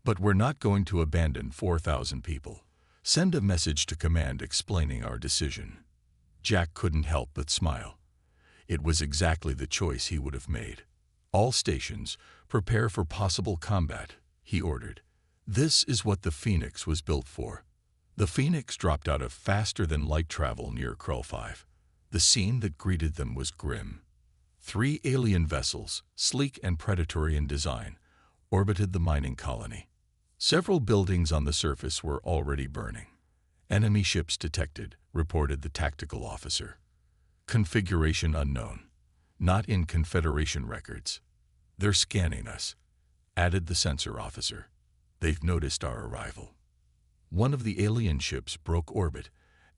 But we're not going to abandon 4,000 people. Send a message to command explaining our decision. Jack couldn't help but smile. It was exactly the choice he would have made. All stations, prepare for possible combat, he ordered. This is what the Phoenix was built for. The Phoenix dropped out of faster-than-light travel near Krell 5. The scene that greeted them was grim. 3 alien vessels, sleek and predatory in design, orbited the mining colony. Several buildings on the surface were already burning. Enemy ships detected, reported the tactical officer. Configuration unknown. Not in Confederation records. They're scanning us, added the sensor officer. They've noticed our arrival. One of the alien ships broke orbit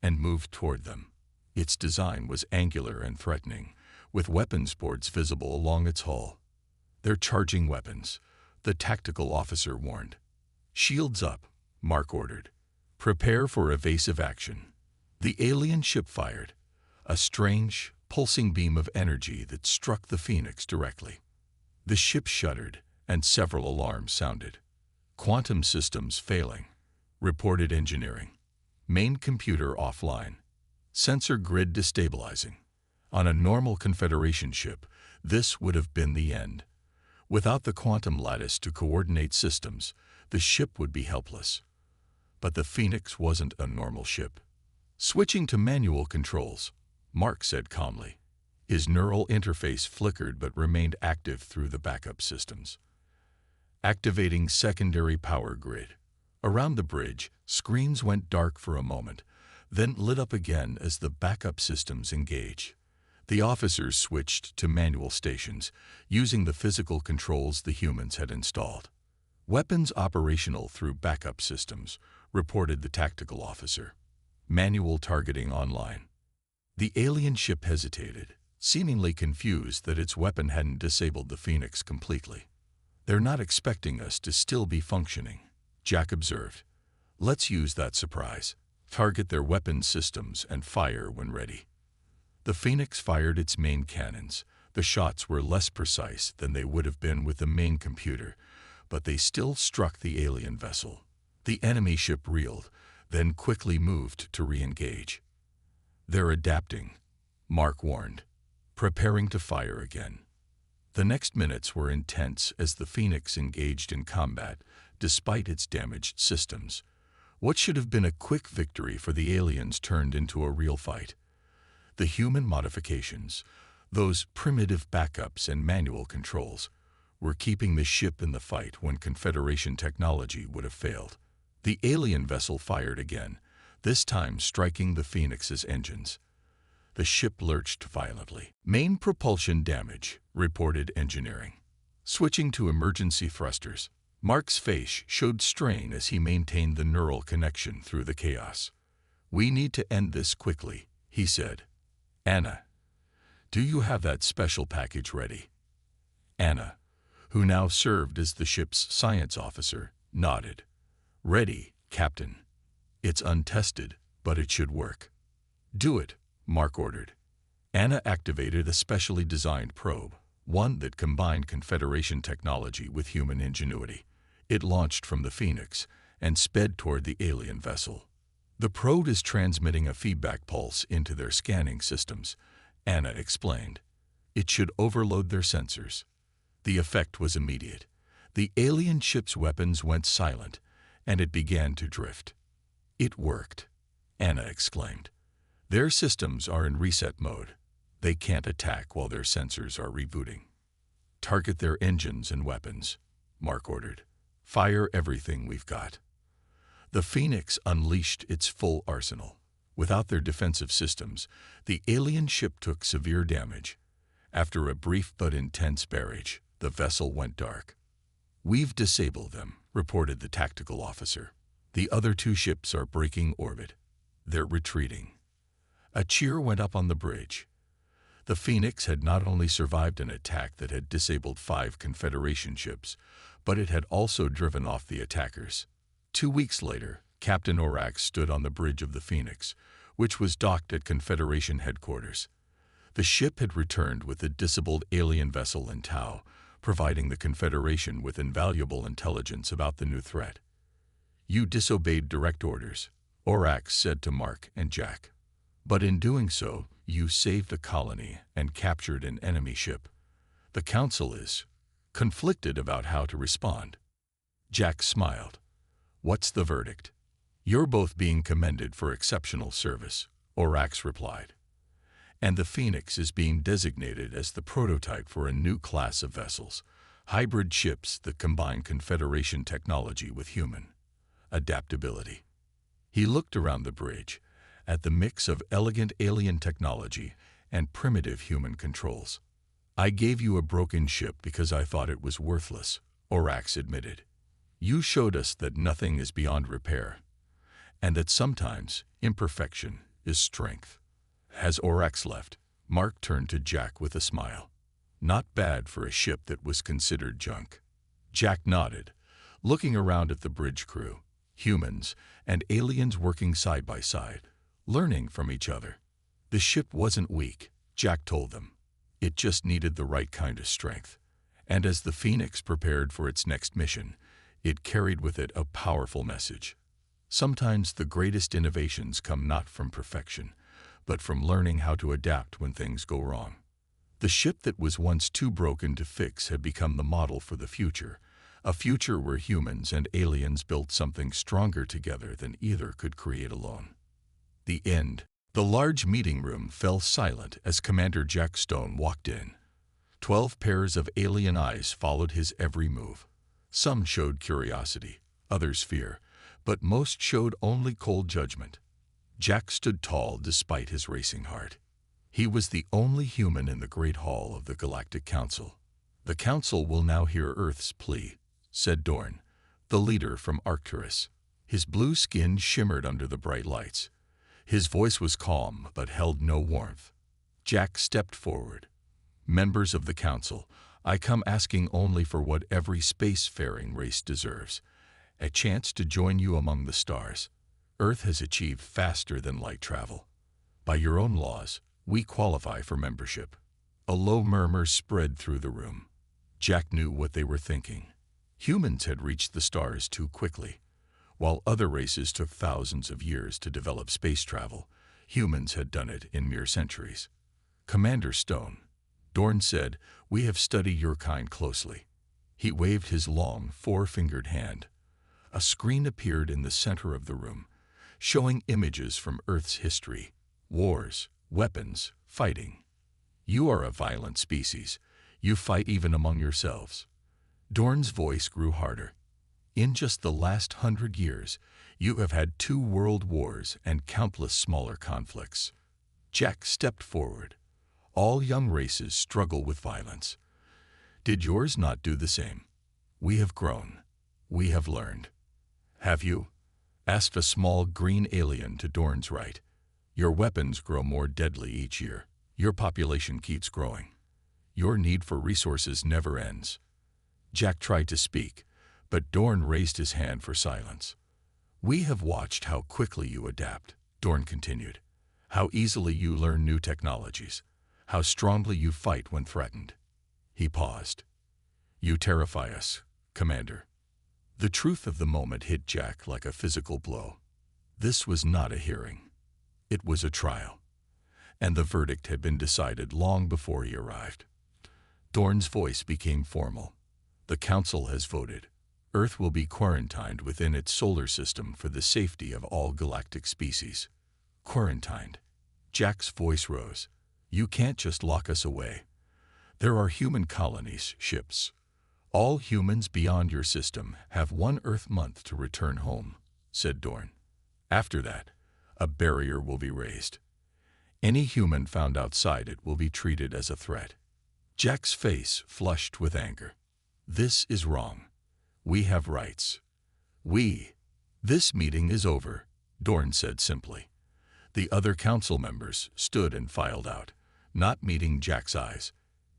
and moved toward them. Its design was angular and threatening, with weapons boards visible along its hull. They're charging weapons, the tactical officer warned. Shields up, Mark ordered. Prepare for evasive action. The alien ship fired, a strange, pulsing beam of energy that struck the Phoenix directly. The ship shuddered, and several alarms sounded. Quantum systems failing, reported engineering. Main computer offline. Sensor grid destabilizing. On a normal Confederation ship, this would have been the end. Without the quantum lattice to coordinate systems, the ship would be helpless. But the Phoenix wasn't a normal ship. Switching to manual controls, Mark said calmly. His neural interface flickered but remained active through the backup systems. Activating secondary power grid. Around the bridge, screens went dark for a moment, then lit up again as the backup systems engaged. The officers switched to manual stations, using the physical controls the humans had installed. Weapons operational through backup systems, reported the tactical officer. Manual targeting online. The alien ship hesitated, seemingly confused that its weapon hadn't disabled the Phoenix completely. They're not expecting us to still be functioning, Jack observed. Let's use that surprise. Target their weapon systems and fire when ready. The Phoenix fired its main cannons. The shots were less precise than they would have been with the main computer, but they still struck the alien vessel. The enemy ship reeled, then quickly moved to re-engage. "They're adapting," Mark warned, preparing to fire again. The next minutes were intense as the Phoenix engaged in combat, despite its damaged systems. What should have been a quick victory for the aliens turned into a real fight. The human modifications, those primitive backups and manual controls, were keeping the ship in the fight when Confederation technology would have failed. The alien vessel fired again, this time striking the Phoenix's engines. The ship lurched violently. "Main propulsion damage," reported engineering. Switching to emergency thrusters, Mark's face showed strain as he maintained the neural connection through the chaos. "We need to end this quickly," he said. "Anna, do you have that special package ready?" Anna, who now served as the ship's science officer, nodded. "Ready, Captain. It's untested, but it should work." "Do it," Mark ordered. Anna activated a specially designed probe, one that combined Confederation technology with human ingenuity. It launched from the Phoenix and sped toward the alien vessel. "The probe is transmitting a feedback pulse into their scanning systems," Anna explained. "It should overload their sensors." The effect was immediate. The alien ship's weapons went silent, and it began to drift. "It worked," Anna exclaimed. "Their systems are in reset mode. They can't attack while their sensors are rebooting." "Target their engines and weapons," Mark ordered. "Fire everything we've got." The Phoenix unleashed its full arsenal. Without their defensive systems, the alien ship took severe damage. After a brief but intense barrage, the vessel went dark. "We've disabled them," reported the tactical officer. "The other two ships are breaking orbit. They're retreating." A cheer went up on the bridge. The Phoenix had not only survived an attack that had disabled 5 Confederation ships, but it had also driven off the attackers. 2 weeks later, Captain Orax stood on the bridge of the Phoenix, which was docked at Confederation headquarters. The ship had returned with the disabled alien vessel in tow, providing the Confederation with invaluable intelligence about the new threat. "You disobeyed direct orders," Orax said to Mark and Jack. "But in doing so, you saved a colony and captured an enemy ship. The Council is conflicted about how to respond." Jack smiled. "What's the verdict?" "You're both being commended for exceptional service," Orax replied. "And the Phoenix is being designated as the prototype for a new class of vessels, hybrid ships that combine Confederation technology with human adaptability." He looked around the bridge, at the mix of elegant alien technology and primitive human controls. "I gave you a broken ship because I thought it was worthless," Orax admitted. "You showed us that nothing is beyond repair, and that sometimes imperfection is strength." As Orax left, Mark turned to Jack with a smile. "Not bad for a ship that was considered junk." Jack nodded, looking around at the bridge crew, humans and aliens working side by side, learning from each other. The ship wasn't weak, Jack told them. It just needed the right kind of strength. And as the Phoenix prepared for its next mission, it carried with it a powerful message. Sometimes the greatest innovations come not from perfection, but from learning how to adapt when things go wrong. The ship that was once too broken to fix had become the model for the future, a future where humans and aliens built something stronger together than either could create alone. The end. The large meeting room fell silent as Commander Jack Stone walked in. 12 pairs of alien eyes followed his every move. Some showed curiosity, others fear, but most showed only cold judgment. Jack stood tall despite his racing heart. He was the only human in the Great Hall of the Galactic Council. "The Council will now hear Earth's plea," said Dorn, the leader from Arcturus. His blue skin shimmered under the bright lights. His voice was calm but held no warmth. Jack stepped forward. "Members of the Council, I come asking only for what every spacefaring race deserves, a chance to join you among the stars. Earth has achieved faster than light travel. By your own laws, we qualify for membership." A low murmur spread through the room. Jack knew what they were thinking. Humans had reached the stars too quickly. While other races took thousands of years to develop space travel, humans had done it in mere centuries. Commander Stone, Dorn said, "We have studied your kind closely." He waved his long, four-fingered hand. A screen appeared in the center of the room, showing images from Earth's history, wars, weapons, fighting. "You are a violent species. You fight even among yourselves." Dorn's voice grew harder. "In just the last 100 years, you have had 2 world wars and countless smaller conflicts." Jack stepped forward. "All young races struggle with violence. Did yours not do the same? We have grown. We have learned." "Have you?" asked a small green alien to Dorn's right. "Your weapons grow more deadly each year. Your population keeps growing. Your need for resources never ends." Jack tried to speak, but Dorn raised his hand for silence. "We have watched how quickly you adapt," Dorn continued. "How easily you learn new technologies. How strongly you fight when threatened." He paused. "You terrify us, Commander." The truth of the moment hit Jack like a physical blow. This was not a hearing. It was a trial. And the verdict had been decided long before he arrived. Dorn's voice became formal. "The Council has voted. Earth will be quarantined within its solar system for the safety of all galactic species." "Quarantined?" Jack's voice rose. "You can't just lock us away. There are human colonies, ships. All humans beyond your system have 1 Earth month to return home," said Dorn. "After that, a barrier will be raised. Any human found outside it will be treated as a threat." Jack's face flushed with anger. "This is wrong. We have rights. This meeting is over," Dorn said simply. The other council members stood and filed out, not meeting Jack's eyes.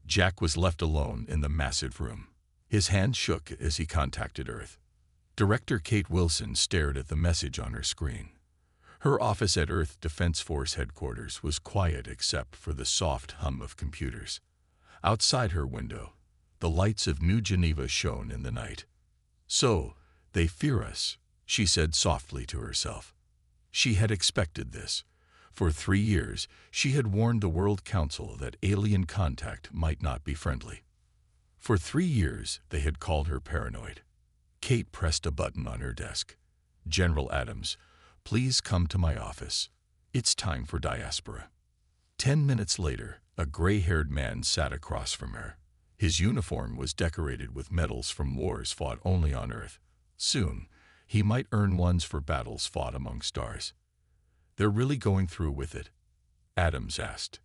Jack was left alone in the massive room. His hand shook as he contacted Earth. Director Kate Wilson stared at the message on her screen. Her office at Earth Defense Force headquarters was quiet except for the soft hum of computers. Outside her window, the lights of New Geneva shone in the night. "So, they fear us," she said softly to herself. She had expected this. For 3 years, she had warned the World Council that alien contact might not be friendly. For 3 years, they had called her paranoid. Kate pressed a button on her desk. "General Adams, please come to my office. It's time for diaspora." 10 minutes later, a gray-haired man sat across from her. His uniform was decorated with medals from wars fought only on Earth. Soon, he might earn ones for battles fought among stars. "They're really going through with it?" Adams asked.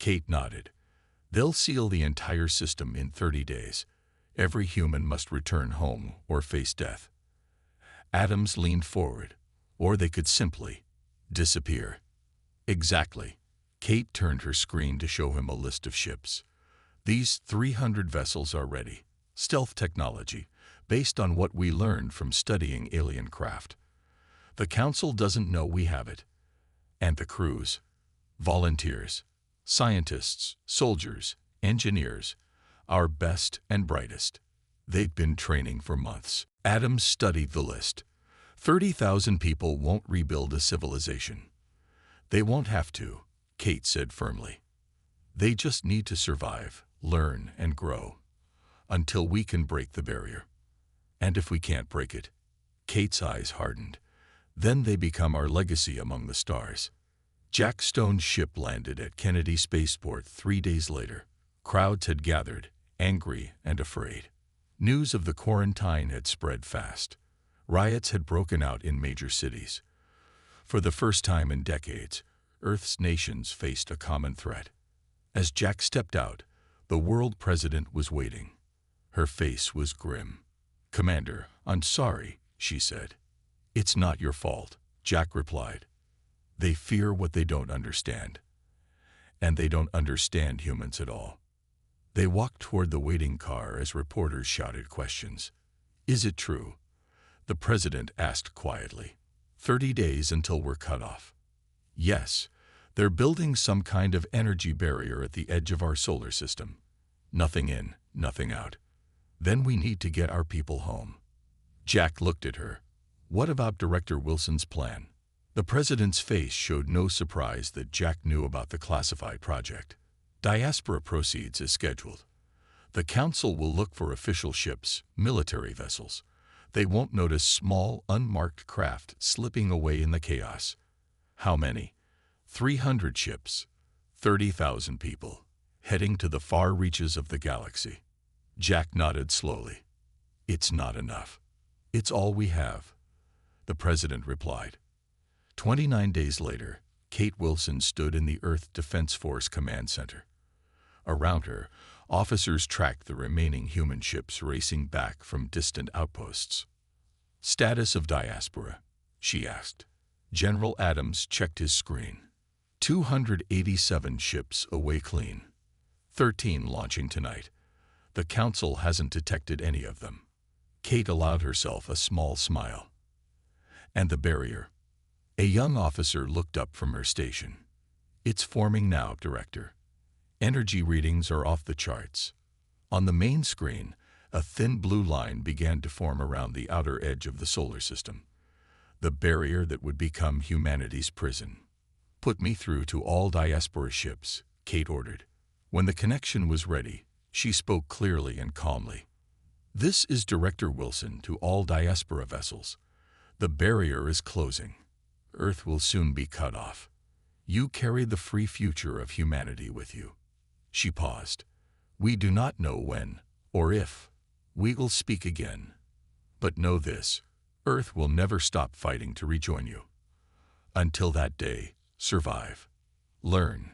Kate nodded. "They'll seal the entire system in 30 days. Every human must return home or face death." Adams leaned forward. "Or they could simply disappear." "Exactly." Kate turned her screen to show him a list of ships. "These 300 vessels are ready. Stealth technology, based on what we learned from studying alien craft. The Council doesn't know we have it. And the crews, volunteers, scientists, soldiers, engineers, our best and brightest. They've been training for months." Adams studied the list. 30,000 people won't rebuild a civilization. "They won't have to," Kate said firmly. "They just need to survive, learn, and grow. Until we can break the barrier. And if we can't break it," Kate's eyes hardened, "then they become our legacy among the stars." Jack Stone's ship landed at Kennedy Spaceport 3 days later. Crowds had gathered, angry and afraid. News of the quarantine had spread fast. Riots had broken out in major cities. For the first time in decades, Earth's nations faced a common threat. As Jack stepped out, the world president was waiting. Her face was grim. "Commander, I'm sorry," she said. "It's not your fault," Jack replied. "They fear what they don't understand. And they don't understand humans at all." They walked toward the waiting car as reporters shouted questions. "Is it true?" the president asked quietly. 30 days until we're cut off." "Yes, they're building some kind of energy barrier at the edge of our solar system. Nothing in, nothing out. Then we need to get our people home." Jack looked at her. What about Director Wilson's plan? The president's face showed no surprise that Jack knew about the classified project. Diaspora proceeds as scheduled. The council will look for official ships, military vessels. They won't notice small, unmarked craft slipping away in the chaos. How many? 300 ships, 30,000 people, heading to the far reaches of the galaxy. Jack nodded slowly. It's not enough. It's all we have, the president replied. 29 days later, Kate Wilson stood in the Earth Defense Force Command Center. Around her, officers tracked the remaining human ships racing back from distant outposts. Status of diaspora, she asked. General Adams checked his screen. 287 ships away clean. 13 launching tonight. The council hasn't detected any of them. Kate allowed herself a small smile. And the barrier? A young officer looked up from her station. It's forming now, Director. Energy readings are off the charts. On the main screen, a thin blue line began to form around the outer edge of the solar system. The barrier that would become humanity's prison. Put me through to all diaspora ships, Kate ordered. When the connection was ready, she spoke clearly and calmly. This is Director Wilson to all diaspora vessels. The barrier is closing. Earth will soon be cut off. You carry the free future of humanity with you. She paused. We do not know when, or if, we will speak again. But know this, Earth will never stop fighting to rejoin you. Until that day, survive. Learn.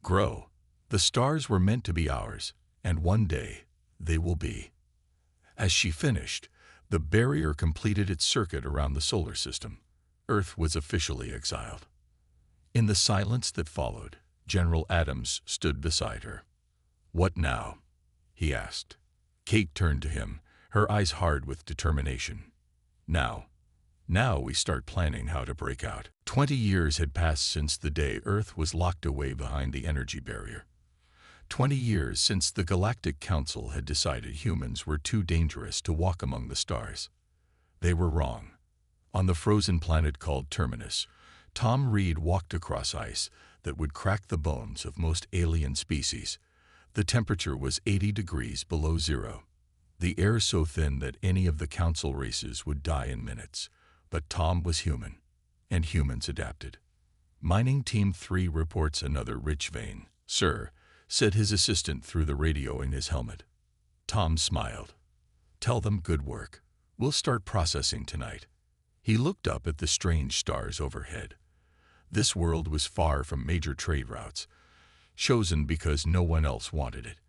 Grow. The stars were meant to be ours, and one day, they will be. As she finished, the barrier completed its circuit around the solar system. Earth was officially exiled. In the silence that followed, General Adams stood beside her. What now? He asked. Kate turned to him, her eyes hard with determination. Now we start planning how to break out. 20 years had passed since the day Earth was locked away behind the energy barrier. 20 years since the Galactic Council had decided humans were too dangerous to walk among the stars. They were wrong. On the frozen planet called Terminus, Tom Reed walked across ice that would crack the bones of most alien species. The temperature was 80 degrees below zero. The air so thin that any of the council races would die in minutes. But Tom was human, and humans adapted. Mining Team 3 reports another rich vein, sir, said his assistant through the radio in his helmet. Tom smiled. Tell them good work. We'll start processing tonight. He looked up at the strange stars overhead. This world was far from major trade routes, chosen because no one else wanted it.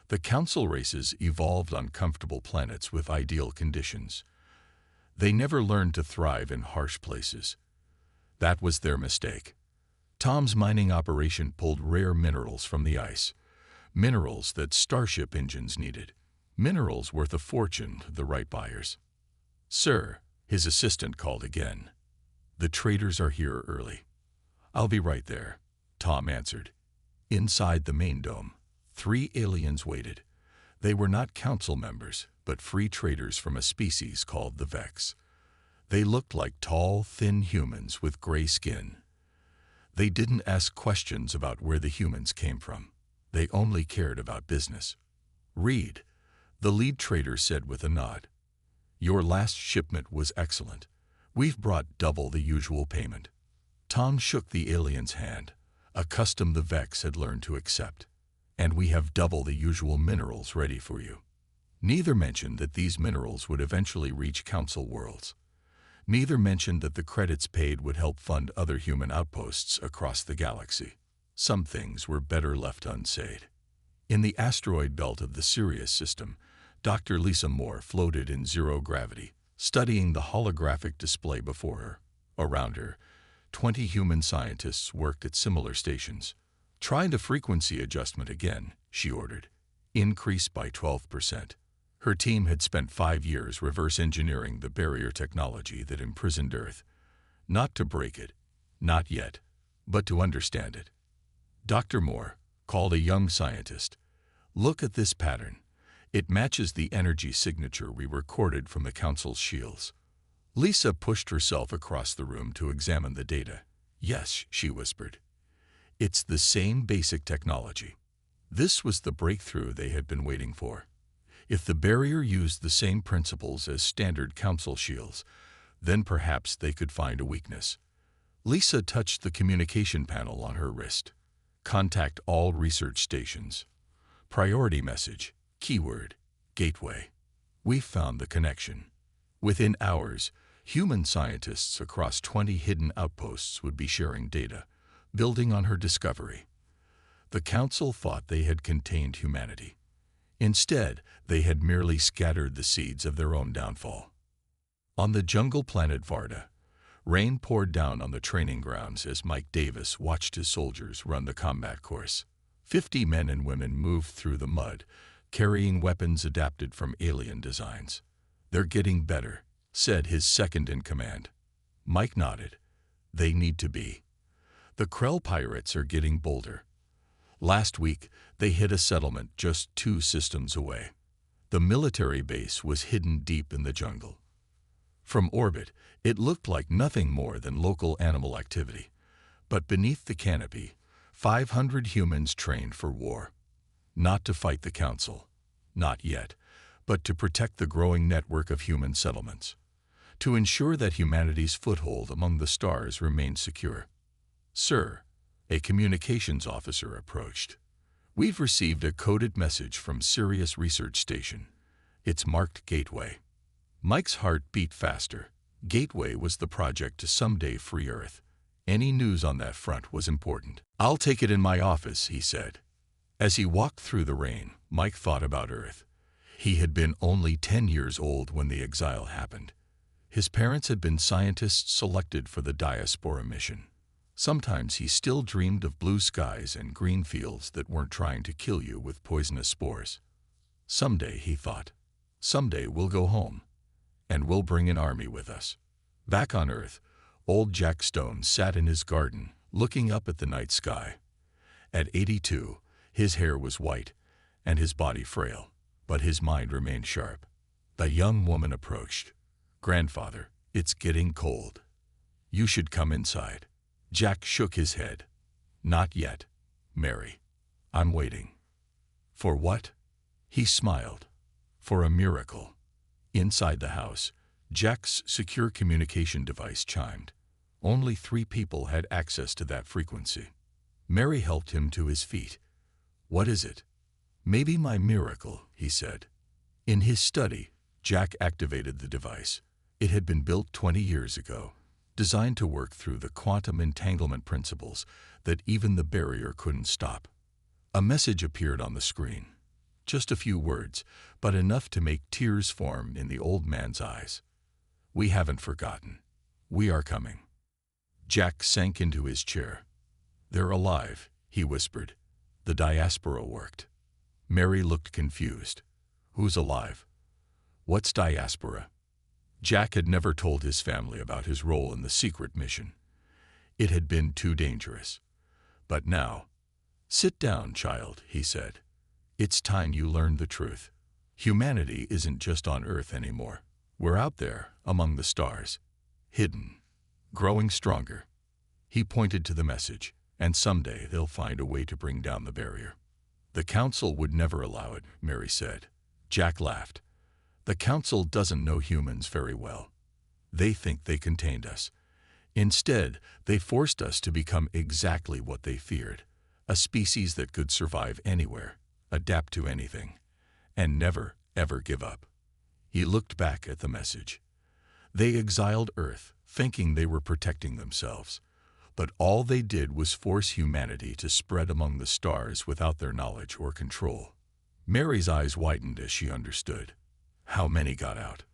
The council races evolved on comfortable planets with ideal conditions. They never learned to thrive in harsh places. That was their mistake. Tom's mining operation pulled rare minerals from the ice, minerals that starship engines needed, minerals worth a fortune to the right buyers. Sir, his assistant called again. The traders are here early. I'll be right there, Tom answered. Inside the main dome, 3 aliens waited. They were not council members, but free traders from a species called the Vex. They looked like tall, thin humans with gray skin. They didn't ask questions about where the humans came from. They only cared about business. Reed, the lead trader said with a nod. Your last shipment was excellent. We've brought double the usual payment. Tom shook the alien's hand, a custom the Vex had learned to accept. And we have double the usual minerals ready for you. Neither mentioned that these minerals would eventually reach council worlds. Neither mentioned that the credits paid would help fund other human outposts across the galaxy. Some things were better left unsaid. In the asteroid belt of the Sirius system, Dr. Lisa Moore floated in zero gravity, studying the holographic display before her. Around her, 20 human scientists worked at similar stations. Try the frequency adjustment again, she ordered. Increase by 12%. Her team had spent 5 years reverse engineering the barrier technology that imprisoned Earth. Not to break it, not yet, but to understand it. Dr. Moore called a young scientist. Look at this pattern. It matches the energy signature we recorded from the Council's shields. Lisa pushed herself across the room to examine the data. Yes, she whispered. It's the same basic technology. This was the breakthrough they had been waiting for. If the barrier used the same principles as standard council shields, then perhaps they could find a weakness. Lisa touched the communication panel on her wrist. Contact all research stations. Priority message, keyword, gateway. We found the connection. Within hours, human scientists across 20 hidden outposts would be sharing data, building on her discovery. The council thought they had contained humanity. Instead, they had merely scattered the seeds of their own downfall. On the jungle planet Varda, rain poured down on the training grounds as Mike Davis watched his soldiers run the combat course. 50 men and women moved through the mud, carrying weapons adapted from alien designs. They're getting better, said his second-in-command. Mike nodded. They need to be. The Krell pirates are getting bolder. Last week, they hit a settlement just 2 systems away. The military base was hidden deep in the jungle. From orbit, it looked like nothing more than local animal activity. But beneath the canopy, 500 humans trained for war. Not to fight the council. Not yet. But to protect the growing network of human settlements. To ensure that humanity's foothold among the stars remained secure. Sir, a communications officer approached. We've received a coded message from Sirius Research Station. It's marked Gateway. Mike's heart beat faster. Gateway was the project to someday free Earth. Any news on that front was important. I'll take it in my office, he said. As he walked through the rain, Mike thought about Earth. He had been only 10 years old when the exile happened. His parents had been scientists selected for the diaspora mission. Sometimes he still dreamed of blue skies and green fields that weren't trying to kill you with poisonous spores. Someday, he thought, someday we'll go home. And we'll bring an army with us. Back on Earth, old Jack Stone sat in his garden, looking up at the night sky. At 82, his hair was white, and his body frail, but his mind remained sharp. The young woman approached. Grandfather, it's getting cold. You should come inside. Jack shook his head. Not yet, Mary. I'm waiting. For what? He smiled. For a miracle. Inside the house, Jack's secure communication device chimed. Only 3 people had access to that frequency. Mary helped him to his feet. What is it? Maybe my miracle, he said. In his study, Jack activated the device. It had been built 20 years ago, designed to work through the quantum entanglement principles that even the barrier couldn't stop. A message appeared on the screen. Just a few words, but enough to make tears form in the old man's eyes. We haven't forgotten. We are coming. Jack sank into his chair. They're alive, he whispered. The diaspora worked. Mary looked confused. Who's alive? What's diaspora? Jack had never told his family about his role in the secret mission. It had been too dangerous. But now, sit down, child, he said. It's time you learned the truth. Humanity isn't just on Earth anymore. We're out there, among the stars. Hidden. Growing stronger. He pointed to the message, and someday they'll find a way to bring down the barrier. The Council would never allow it, Mary said. Jack laughed. The Council doesn't know humans very well. They think they contained us. Instead, they forced us to become exactly what they feared, a species that could survive anywhere, adapt to anything, and never, ever give up. He looked back at the message. They exiled Earth, thinking they were protecting themselves. But all they did was force humanity to spread among the stars without their knowledge or control. Mary's eyes widened as she understood. How many got out?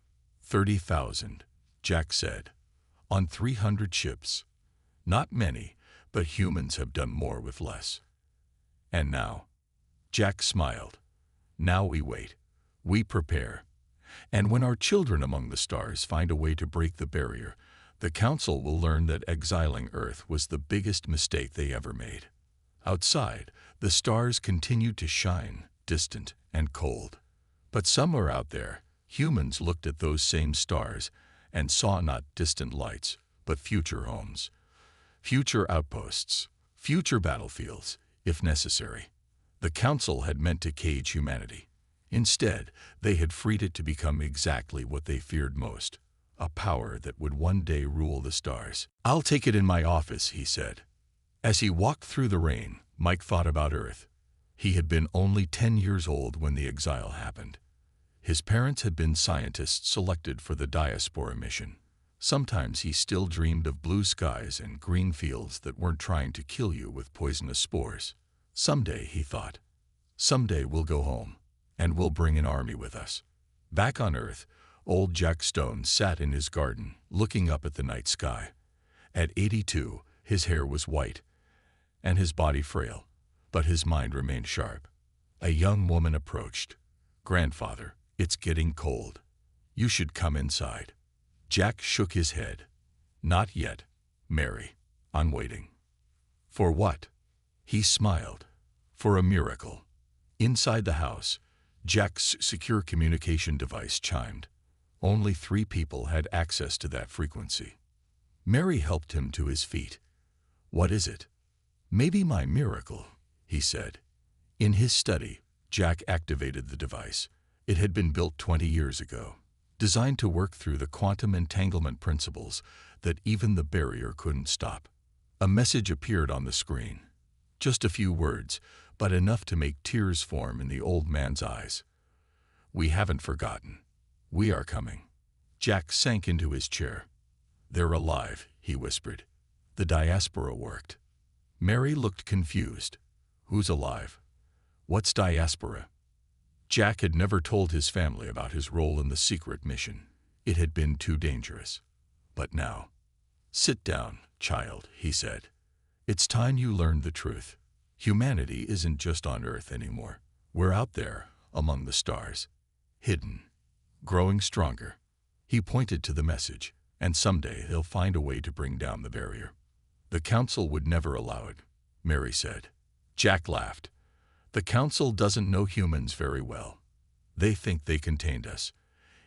30,000, Jack said. On 300 ships. Not many, but humans have done more with less. And now? Jack smiled. Now we wait. We prepare. And when our children among the stars find a way to break the barrier, the Council will learn that exiling Earth was the biggest mistake they ever made. Outside, the stars continued to shine, distant and cold. But somewhere out there, humans looked at those same stars and saw not distant lights, but future homes, future outposts, future battlefields, if necessary. The Council had meant to cage humanity. Instead, they had freed it to become exactly what they feared most, a power that would one day rule the stars. "I'll take it in my office," he said. As he walked through the rain, Mike thought about Earth. He had been only 10 years old when the exile happened. His parents had been scientists selected for the diaspora mission. Sometimes he still dreamed of blue skies and green fields that weren't trying to kill you with poisonous spores. Someday, he thought, someday we'll go home, and we'll bring an army with us. Back on Earth, old Jack Stone sat in his garden, looking up at the night sky. At 82, his hair was white, and his body frail, but his mind remained sharp. A young woman approached. "Grandfather, it's getting cold. You should come inside." Jack shook his head. "Not yet, Mary. I'm waiting." "For what?" He smiled. "For a miracle." Inside the house, Jack's secure communication device chimed. Only 3 people had access to that frequency. Mary helped him to his feet. "What is it?" "Maybe my miracle," he said. In his study, Jack activated the device. It had been built 20 years ago, designed to work through the quantum entanglement principles that even the barrier couldn't stop. A message appeared on the screen. Just a few words, but enough to make tears form in the old man's eyes. "We haven't forgotten. We are coming." Jack sank into his chair. "They're alive," he whispered. "The diaspora worked." Mary looked confused. "Who's alive? What's diaspora?" Jack had never told his family about his role in the secret mission. It had been too dangerous. But now, "Sit down, child," he said. "It's time you learned the truth. Humanity isn't just on Earth anymore. We're out there, among the stars. Hidden. Growing stronger." He pointed to the message, "And someday they'll find a way to bring down the barrier." "The Council would never allow it," Mary said. Jack laughed. "The Council doesn't know humans very well. They think they contained us.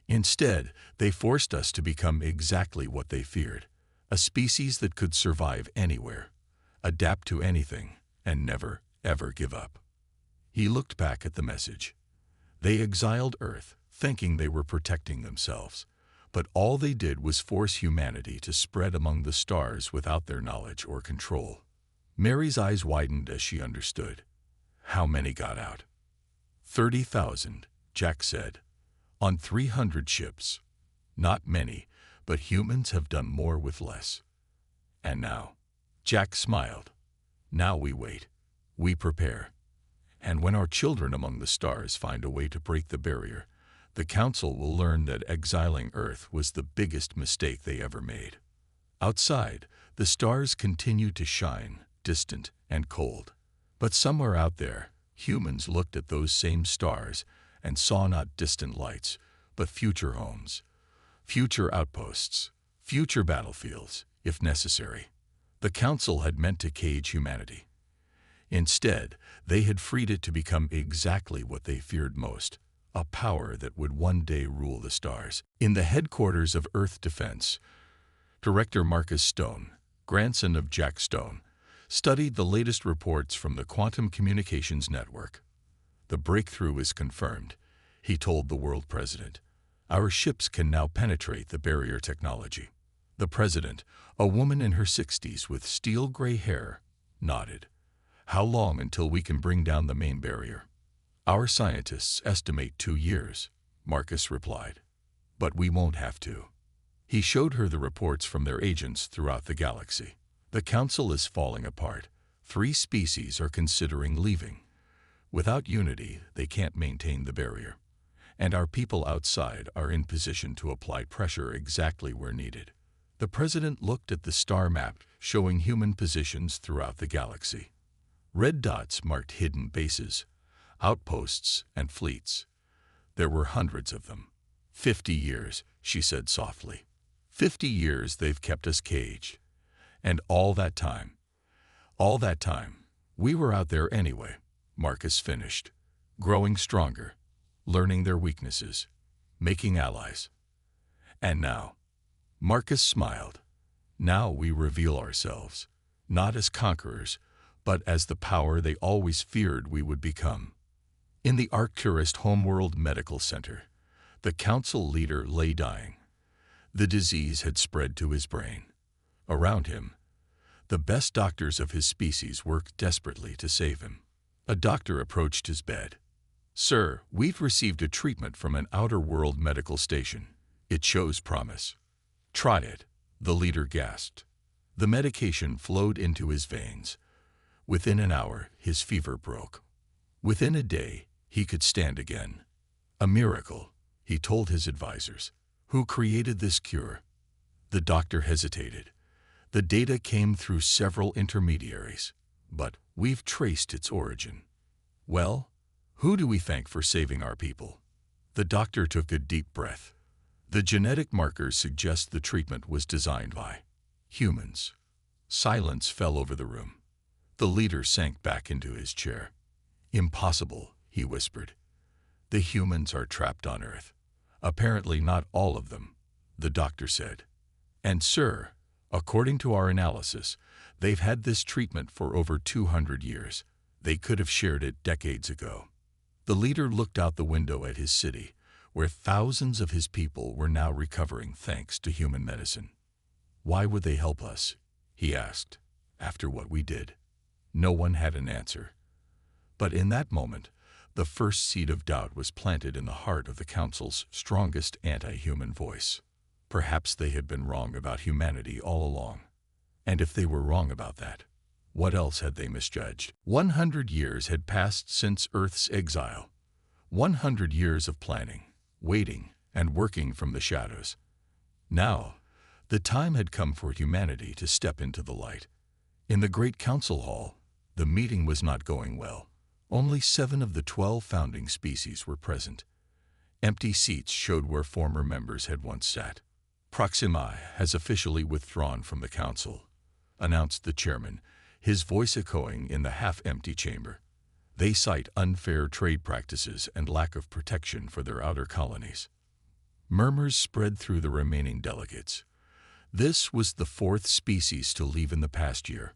Instead, they forced us to become exactly what they feared, a species that could survive anywhere, adapt to anything, and never, ever give up." He looked back at the message. They exiled Earth, thinking they were protecting themselves, but all they did was force humanity to spread among the stars without their knowledge or control. Mary's eyes widened as she understood. "How many got out?" 30,000, Jack said. "On 300 ships. Not many, but humans have done more with less." "And now?" Jack smiled. "Now we wait. We prepare. And when our children among the stars find a way to break the barrier, the Council will learn that exiling Earth was the biggest mistake they ever made." Outside, the stars continued to shine, distant and cold. But somewhere out there, humans looked at those same stars and saw not distant lights, but future homes, future outposts, future battlefields, if necessary. The Council had meant to cage humanity. Instead, they had freed it to become exactly what they feared most, a power that would one day rule the stars. In the headquarters of Earth Defense, Director Marcus Stone, grandson of Jack Stone, studied the latest reports from the Quantum Communications Network. "The breakthrough is confirmed," he told the world president. "Our ships can now penetrate the barrier technology." The president, a woman in her 60s with steel-gray hair, nodded. "How long until we can bring down the main barrier?" "Our scientists estimate 2 years," Marcus replied. "But we won't have to." He showed her the reports from their agents throughout the galaxy. "The Council is falling apart. 3 species are considering leaving. Without unity, they can't maintain the barrier. And our people outside are in position to apply pressure exactly where needed." The president looked at the star map showing human positions throughout the galaxy. Red dots marked hidden bases, outposts, and fleets. There were hundreds of them. 50 years, she said softly. 50 years they've kept us caged. And all that time, we were out there anyway, Marcus finished, growing stronger, learning their weaknesses, making allies. And now, Marcus smiled. Now we reveal ourselves, not as conquerors, but as the power they always feared we would become. In the Arcturus Homeworld Medical Center, the council leader lay dying. The disease had spread to his brain. Around him, the best doctors of his species worked desperately to save him. A doctor approached his bed. "Sir, we've received a treatment from an outer world medical station. It shows promise." "Try it," the leader gasped. The medication flowed into his veins. Within an hour, his fever broke. Within a day, he could stand again. A miracle, he told his advisors. Who created this cure? The doctor hesitated. The data came through several intermediaries, but we've traced its origin. Well, who do we thank for saving our people? The doctor took a deep breath. The genetic markers suggest the treatment was designed by humans. Silence fell over the room. The leader sank back into his chair. "Impossible," he whispered. "The humans are trapped on Earth." "Apparently not all of them," the doctor said. "And sir, according to our analysis, they've had this treatment for over 200 years. They could have shared it decades ago." The leader looked out the window at his city, where thousands of his people were now recovering thanks to human medicine. "Why would they help us?" he asked. "After what we did." No one had an answer. But in that moment, the first seed of doubt was planted in the heart of the Council's strongest anti-human voice. Perhaps they had been wrong about humanity all along. And if they were wrong about that, what else had they misjudged? 100 years had passed since Earth's exile. 100 years of planning, waiting, and working from the shadows. Now, the time had come for humanity to step into the light. In the Great Council Hall, the meeting was not going well. Only 7 of the 12 founding species were present. Empty seats showed where former members had once sat. "Proxima has officially withdrawn from the council," announced the chairman, his voice echoing in the half-empty chamber. "They cite unfair trade practices and lack of protection for their outer colonies." Murmurs spread through the remaining delegates. This was the 4th species to leave in the past year.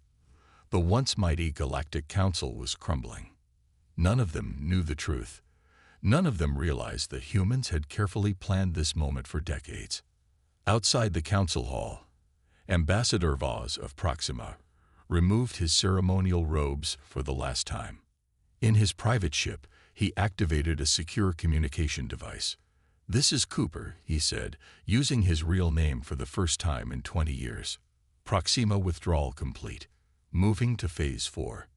The once mighty Galactic Council was crumbling. None of them knew the truth. None of them realized that humans had carefully planned this moment for decades. Outside the council hall, Ambassador Vaz of Proxima removed his ceremonial robes for the last time. In his private ship, he activated a secure communication device. "This is Cooper," he said, using his real name for the first time in 20 years. "Proxima withdrawal complete. Moving to Phase 4.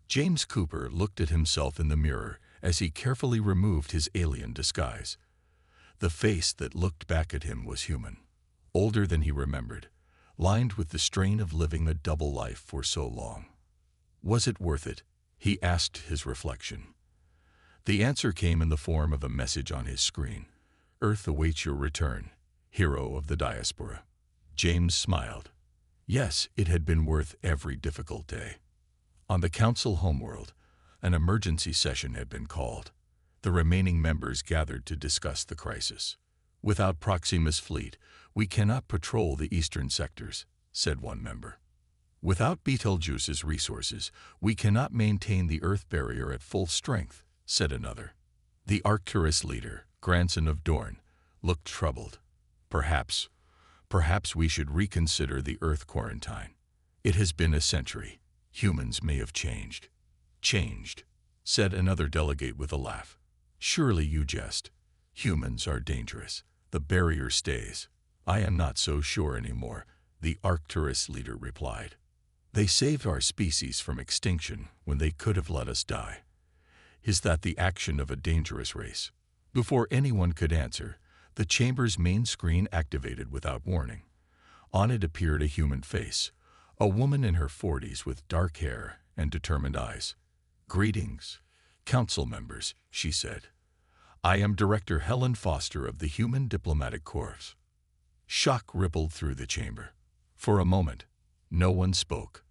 James Cooper looked at himself in the mirror as he carefully removed his alien disguise. The face that looked back at him was human, older than he remembered, lined with the strain of living a double life for so long. Was it worth it? He asked his reflection. The answer came in the form of a message on his screen. "Earth awaits your return, hero of the diaspora." James smiled. Yes, it had been worth every difficult day. On the council homeworld, an emergency session had been called. The remaining members gathered to discuss the crisis. "Without Proxima's fleet, we cannot patrol the eastern sectors," said one member. "Without Betelgeuse's resources, we cannot maintain the Earth barrier at full strength," said another. The Arcturus leader, grandson of Dorn, looked troubled. Perhaps we should reconsider the Earth quarantine. It has been a century. Humans may have changed." "Changed," said another delegate with a laugh. "Surely you jest. Humans are dangerous. The barrier stays." "I am not so sure anymore," the Arcturus leader replied. "They saved our species from extinction when they could have let us die. Is that the action of a dangerous race?" Before anyone could answer, the chamber's main screen activated without warning. On it appeared a human face, a woman in her 40s with dark hair and determined eyes. "Greetings, council members," she said. "I am Director Helen Foster of the Human Diplomatic Corps." Shock rippled through the chamber. For a moment, no one spoke.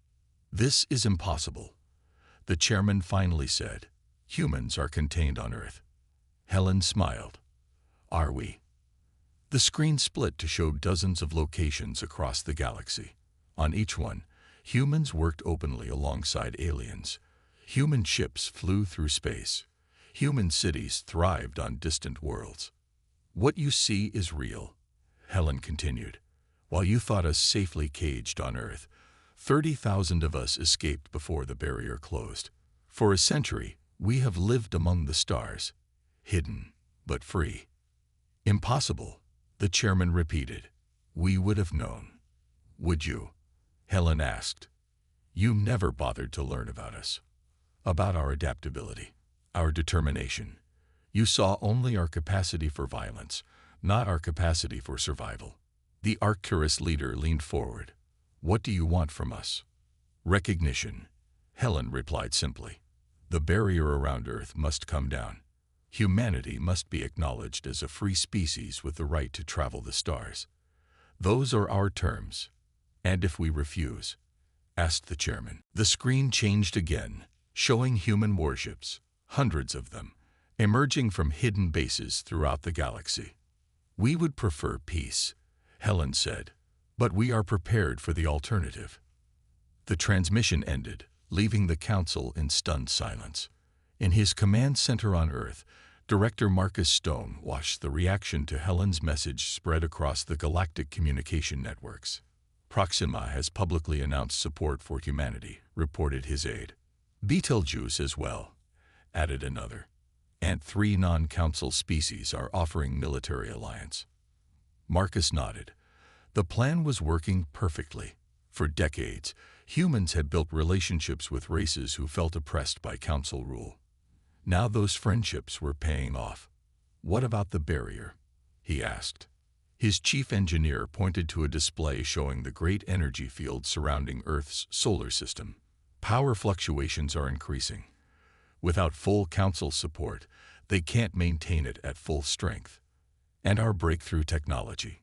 "This is impossible," the chairman finally said. "Humans are contained on Earth." Helen smiled. "Are we?" The screen split to show dozens of locations across the galaxy. On each one, humans worked openly alongside aliens. Human ships flew through space. Human cities thrived on distant worlds. What you see is real, Helen continued. While you thought us safely caged on Earth, 30,000 of us escaped before the barrier closed. For a century, we have lived among the stars, hidden but free. Impossible, the chairman repeated. We would have known. Would you? Helen asked. You never bothered to learn about us, about our adaptability, our determination. You saw only our capacity for violence, not our capacity for survival. The Arcturus leader leaned forward. What do you want from us? Recognition, Helen replied simply. The barrier around Earth must come down. Humanity must be acknowledged as a free species with the right to travel the stars. Those are our terms. And if we refuse? Asked the chairman. The screen changed again, showing human warships, hundreds of them, emerging from hidden bases throughout the galaxy. We would prefer peace, Helen said, but we are prepared for the alternative. The transmission ended, leaving the council in stunned silence. In his command center on Earth, Director Marcus Stone watched the reaction to Helen's message spread across the galactic communication networks. Proxima has publicly announced support for humanity, reported his aide. Betelgeuse as well, added another. And 3 non-council species are offering military alliance. Marcus nodded. The plan was working perfectly. For decades, humans had built relationships with races who felt oppressed by council rule. Now those friendships were paying off. What about the barrier? He asked. His chief engineer pointed to a display showing the great energy field surrounding Earth's solar system. Power fluctuations are increasing. Without full council support, they can't maintain it at full strength. And our breakthrough technology.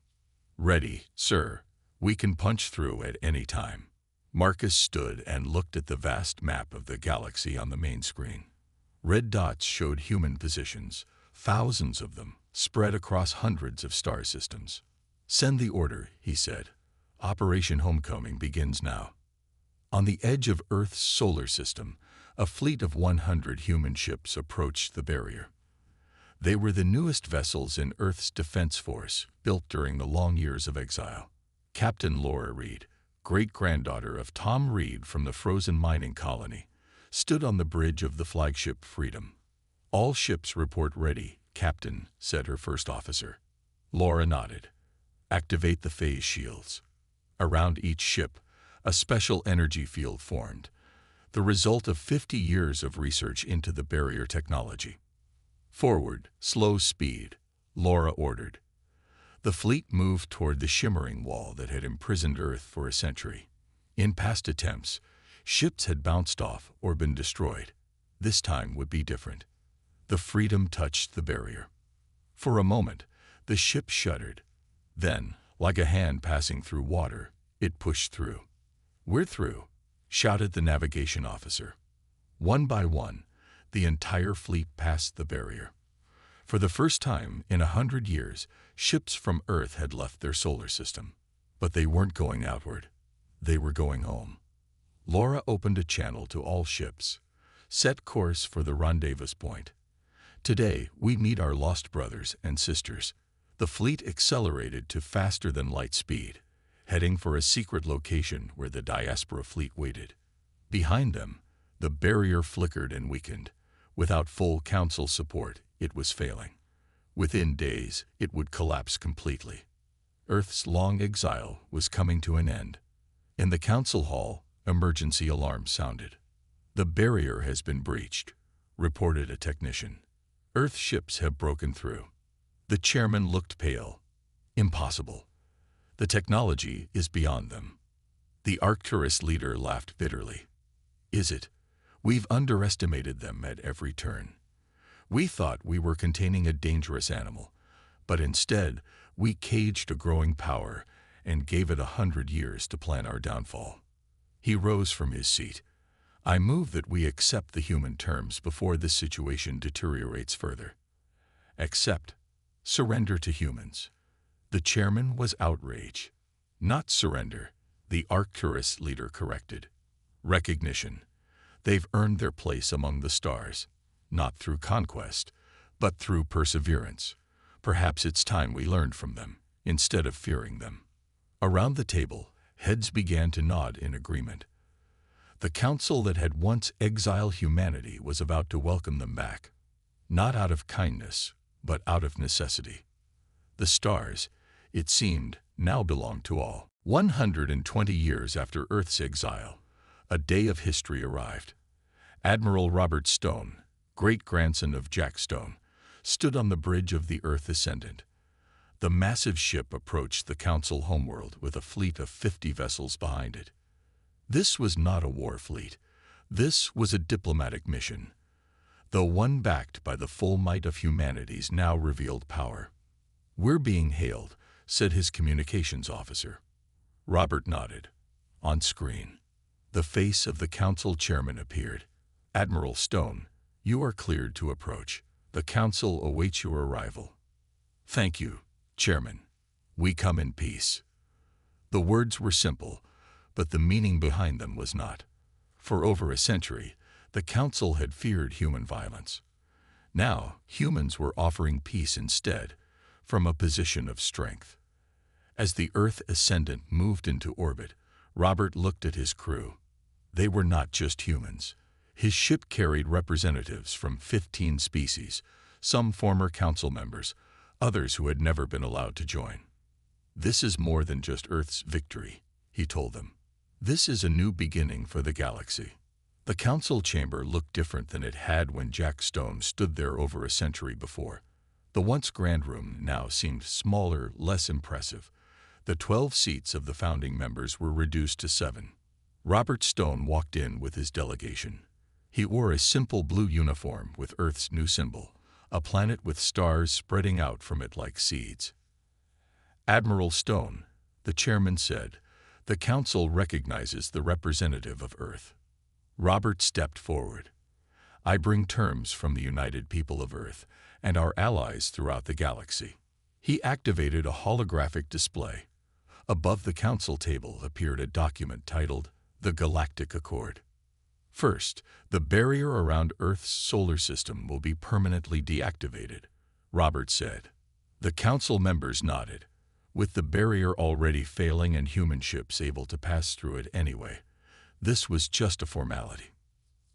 Ready, sir. We can punch through at any time. Marcus stood and looked at the vast map of the galaxy on the main screen. Red dots showed human positions, thousands of them, spread across hundreds of star systems. Send the order, he said. Operation Homecoming begins now. On the edge of Earth's solar system, a fleet of 100 human ships approached the barrier. They were the newest vessels in Earth's defense force, built during the long years of exile. Captain Laura Reed, great-granddaughter of Tom Reed from the frozen mining colony, stood on the bridge of the flagship Freedom. All ships report ready, Captain, said her first officer. Laura nodded. Activate the phase shields. Around each ship, a special energy field formed, the result of 50 years of research into the barrier technology. Forward, slow speed, Laura ordered. The fleet moved toward the shimmering wall that had imprisoned Earth for a century. In past attempts, ships had bounced off or been destroyed. This time would be different. The Freedom touched the barrier. For a moment, the ship shuddered. Then, like a hand passing through water, it pushed through. We're through, shouted the navigation officer. One by one, the entire fleet passed the barrier. For the first time in 100 years, ships from Earth had left their solar system. But they weren't going outward. They were going home. Laura opened a channel to all ships. Set course for the rendezvous point. Today, we meet our lost brothers and sisters. The fleet accelerated to faster-than-light speed, heading for a secret location where the diaspora fleet waited. Behind them, the barrier flickered and weakened. Without full council support, it was failing. Within days, it would collapse completely. Earth's long exile was coming to an end. In the council hall, emergency alarms sounded. The barrier has been breached, reported a technician. Earth ships have broken through. The chairman looked pale. Impossible. The technology is beyond them. The Arcturus leader laughed bitterly. Is it? We've underestimated them at every turn. We thought we were containing a dangerous animal, but instead we caged a growing power and gave it 100 years to plan our downfall. He rose from his seat. I move that we accept the human terms before this situation deteriorates further. Accept. Surrender to humans. The chairman was outraged. Not surrender, the Arcturus leader corrected. Recognition. They've earned their place among the stars, not through conquest, but through perseverance. Perhaps it's time we learned from them, instead of fearing them. Around the table, heads began to nod in agreement. The council that had once exiled humanity was about to welcome them back, not out of kindness, but out of necessity. The stars, it seemed, now belonged to all. 120 years after Earth's exile, a day of history arrived. Admiral Robert Stone, great-grandson of Jack Stone, stood on the bridge of the Earth Ascendant. The massive ship approached the Council homeworld with a fleet of 50 vessels behind it. This was not a war fleet. This was a diplomatic mission, though one backed by the full might of humanity's now revealed power. "We're being hailed," said his communications officer. Robert nodded. On screen, the face of the Council chairman appeared. "Admiral Stone, you are cleared to approach. The Council awaits your arrival." "Thank you, Chairman. We come in peace." The words were simple, but the meaning behind them was not. For over a century, the Council had feared human violence. Now, humans were offering peace instead, from a position of strength. As the Earth Ascendant moved into orbit, Robert looked at his crew. They were not just humans. His ship carried representatives from 15 species, some former Council members, others who had never been allowed to join. "This is more than just Earth's victory," he told them. "This is a new beginning for the galaxy." The Council chamber looked different than it had when Jack Stone stood there over a century before. The once grand room now seemed smaller, less impressive. The 12 seats of the founding members were reduced to 7. Robert Stone walked in with his delegation. He wore a simple blue uniform with Earth's new symbol, a planet with stars spreading out from it like seeds. "Admiral Stone," the chairman said, "the Council recognizes the representative of Earth." Robert stepped forward. "I bring terms from the United People of Earth and our allies throughout the galaxy." He activated a holographic display. Above the Council table appeared a document titled The Galactic Accord. "First, the barrier around Earth's solar system will be permanently deactivated," Robert said. The Council members nodded. With the barrier already failing and human ships able to pass through it anyway, this was just a formality.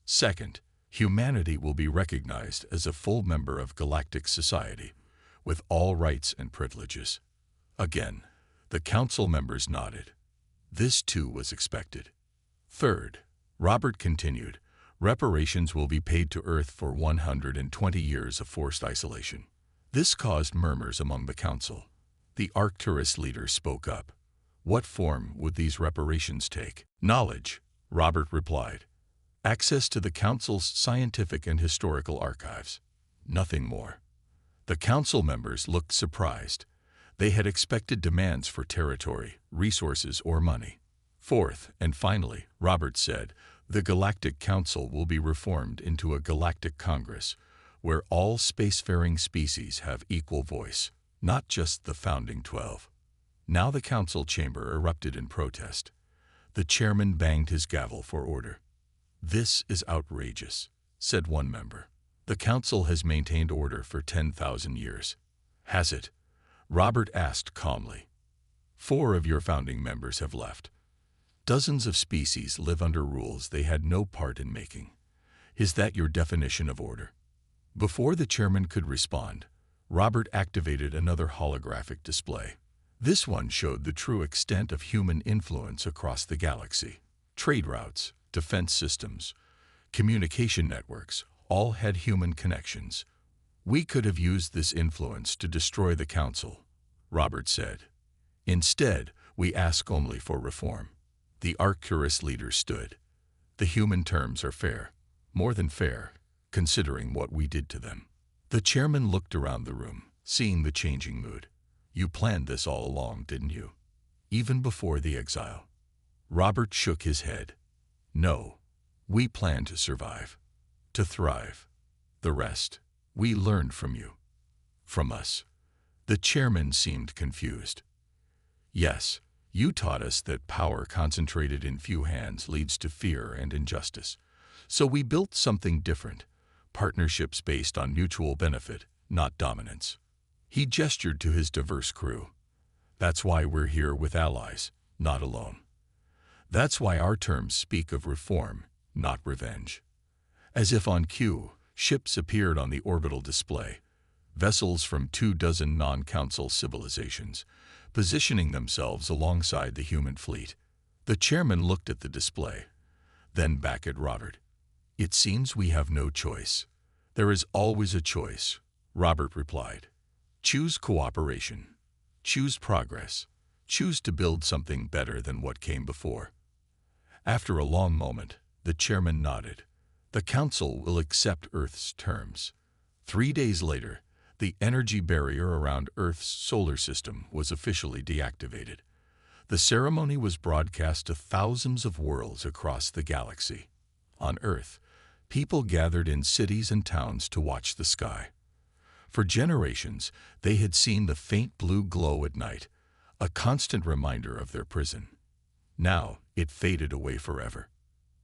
"Second, humanity will be recognized as a full member of galactic society, with all rights and privileges." Again, the Council members nodded. This too was expected. "Third," Robert continued, "reparations will be paid to Earth for 120 years of forced isolation." This caused murmurs among the Council. The Arcturus leader spoke up. "What form would these reparations take?" "Knowledge," Robert replied. "Access to the Council's scientific and historical archives. Nothing more." The Council members looked surprised. They had expected demands for territory, resources, or money. "Fourth, and finally," Robert said, "the Galactic Council will be reformed into a Galactic Congress, where all spacefaring species have equal voice, not just the founding 12. Now the Council chamber erupted in protest. The chairman banged his gavel for order. "This is outrageous," said one member. "The Council has maintained order for 10,000 years. Has it?" Robert asked calmly. 4 of your founding members have left. Dozens of species live under rules they had no part in making. Is that your definition of order?" Before the chairman could respond, Robert activated another holographic display. This one showed the true extent of human influence across the galaxy. Trade routes, defense systems, communication networks, all had human connections. "We could have used this influence to destroy the Council," Robert said. "Instead, we ask only for reform." The Arcturus leader stood. "The human terms are fair, more than fair, considering what we did to them." The chairman looked around the room, seeing the changing mood. "You planned this all along, didn't you? Even before the exile?" Robert shook his head. "No, we planned to survive, to thrive. The rest, we learned from you, from us." The chairman seemed confused. Yes, you taught us that power concentrated in few hands leads to fear and injustice. So we built something different, partnerships based on mutual benefit, not dominance. He gestured to his diverse crew. That's why we're here with allies, not alone. That's why our terms speak of reform, not revenge. As if on cue, ships appeared on the orbital display, vessels from 24 non-council civilizations, positioning themselves alongside the human fleet. The chairman looked at the display, then back at Robert. It seems we have no choice. There is always a choice, Robert replied. Choose cooperation. Choose progress. Choose to build something better than what came before. After a long moment, the chairman nodded. The council will accept Earth's terms. 3 days later, the energy barrier around Earth's solar system was officially deactivated. The ceremony was broadcast to thousands of worlds across the galaxy. On Earth, people gathered in cities and towns to watch the sky. For generations, they had seen the faint blue glow at night, a constant reminder of their prison. Now, it faded away forever.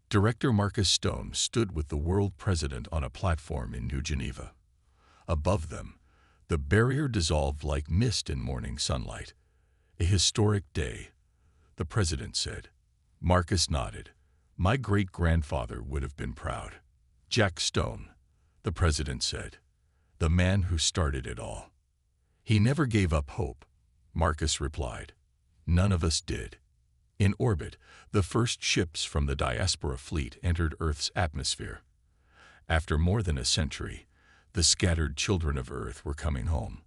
Director Marcus Stone stood with the world president on a platform in New Geneva. Above them, the barrier dissolved like mist in morning sunlight. A historic day, the president said. Marcus nodded. My great-grandfather would have been proud. Jack Stone, the president said. The man who started it all. He never gave up hope, Marcus replied. None of us did. In orbit, the first ships from the diaspora fleet entered Earth's atmosphere. After more than a century, the scattered children of Earth were coming home.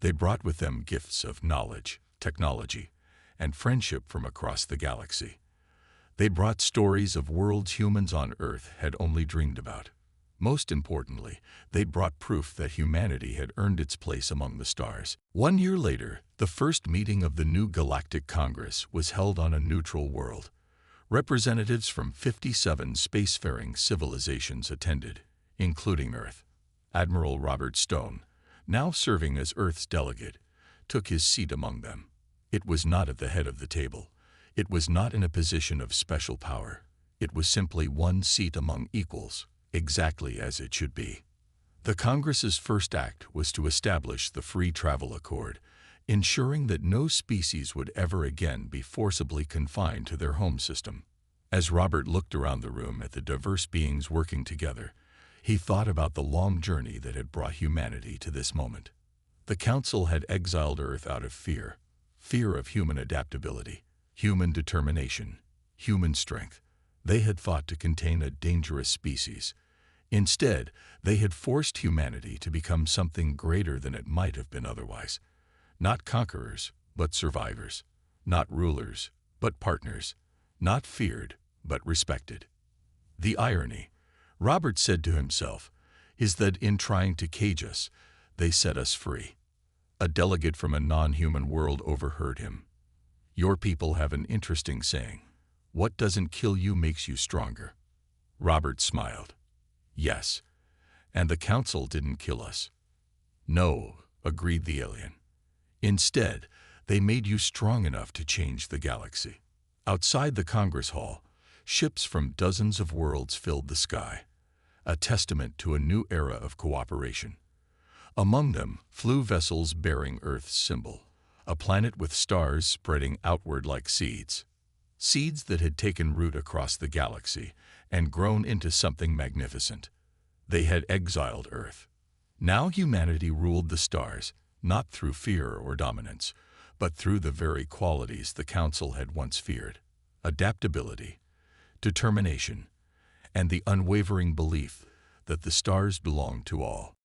They brought with them gifts of knowledge, technology, and friendship from across the galaxy. They brought stories of worlds humans on Earth had only dreamed about. Most importantly, they brought proof that humanity had earned its place among the stars. 1 year later, the first meeting of the new Galactic Congress was held on a neutral world. Representatives from 57 spacefaring civilizations attended, including Earth. Admiral Robert Stone, now serving as Earth's delegate, took his seat among them. It was not at the head of the table. It was not in a position of special power. It was simply one seat among equals, exactly as it should be. The Congress's first act was to establish the Free Travel Accord, ensuring that no species would ever again be forcibly confined to their home system. As Robert looked around the room at the diverse beings working together, he thought about the long journey that had brought humanity to this moment. The Council had exiled Earth out of fear of human adaptability, human determination, human strength. They had fought to contain a dangerous species. Instead, they had forced humanity to become something greater than it might have been otherwise. Not conquerors, but survivors. Not rulers, but partners. Not feared, but respected. The irony, Robert said to himself, is that in trying to cage us, they set us free. A delegate from a non-human world overheard him. Your people have an interesting saying. What doesn't kill you makes you stronger. Robert smiled. Yes, and the Council didn't kill us. No, agreed the alien. Instead, they made you strong enough to change the galaxy. Outside the Congress Hall, ships from dozens of worlds filled the sky, a testament to a new era of cooperation. Among them flew vessels bearing Earth's symbol, a planet with stars spreading outward like seeds. Seeds that had taken root across the galaxy and grown into something magnificent. They had exiled Earth. Now humanity ruled the stars, not through fear or dominance, but through the very qualities the Council had once feared: adaptability, determination, and the unwavering belief that the stars belonged to all.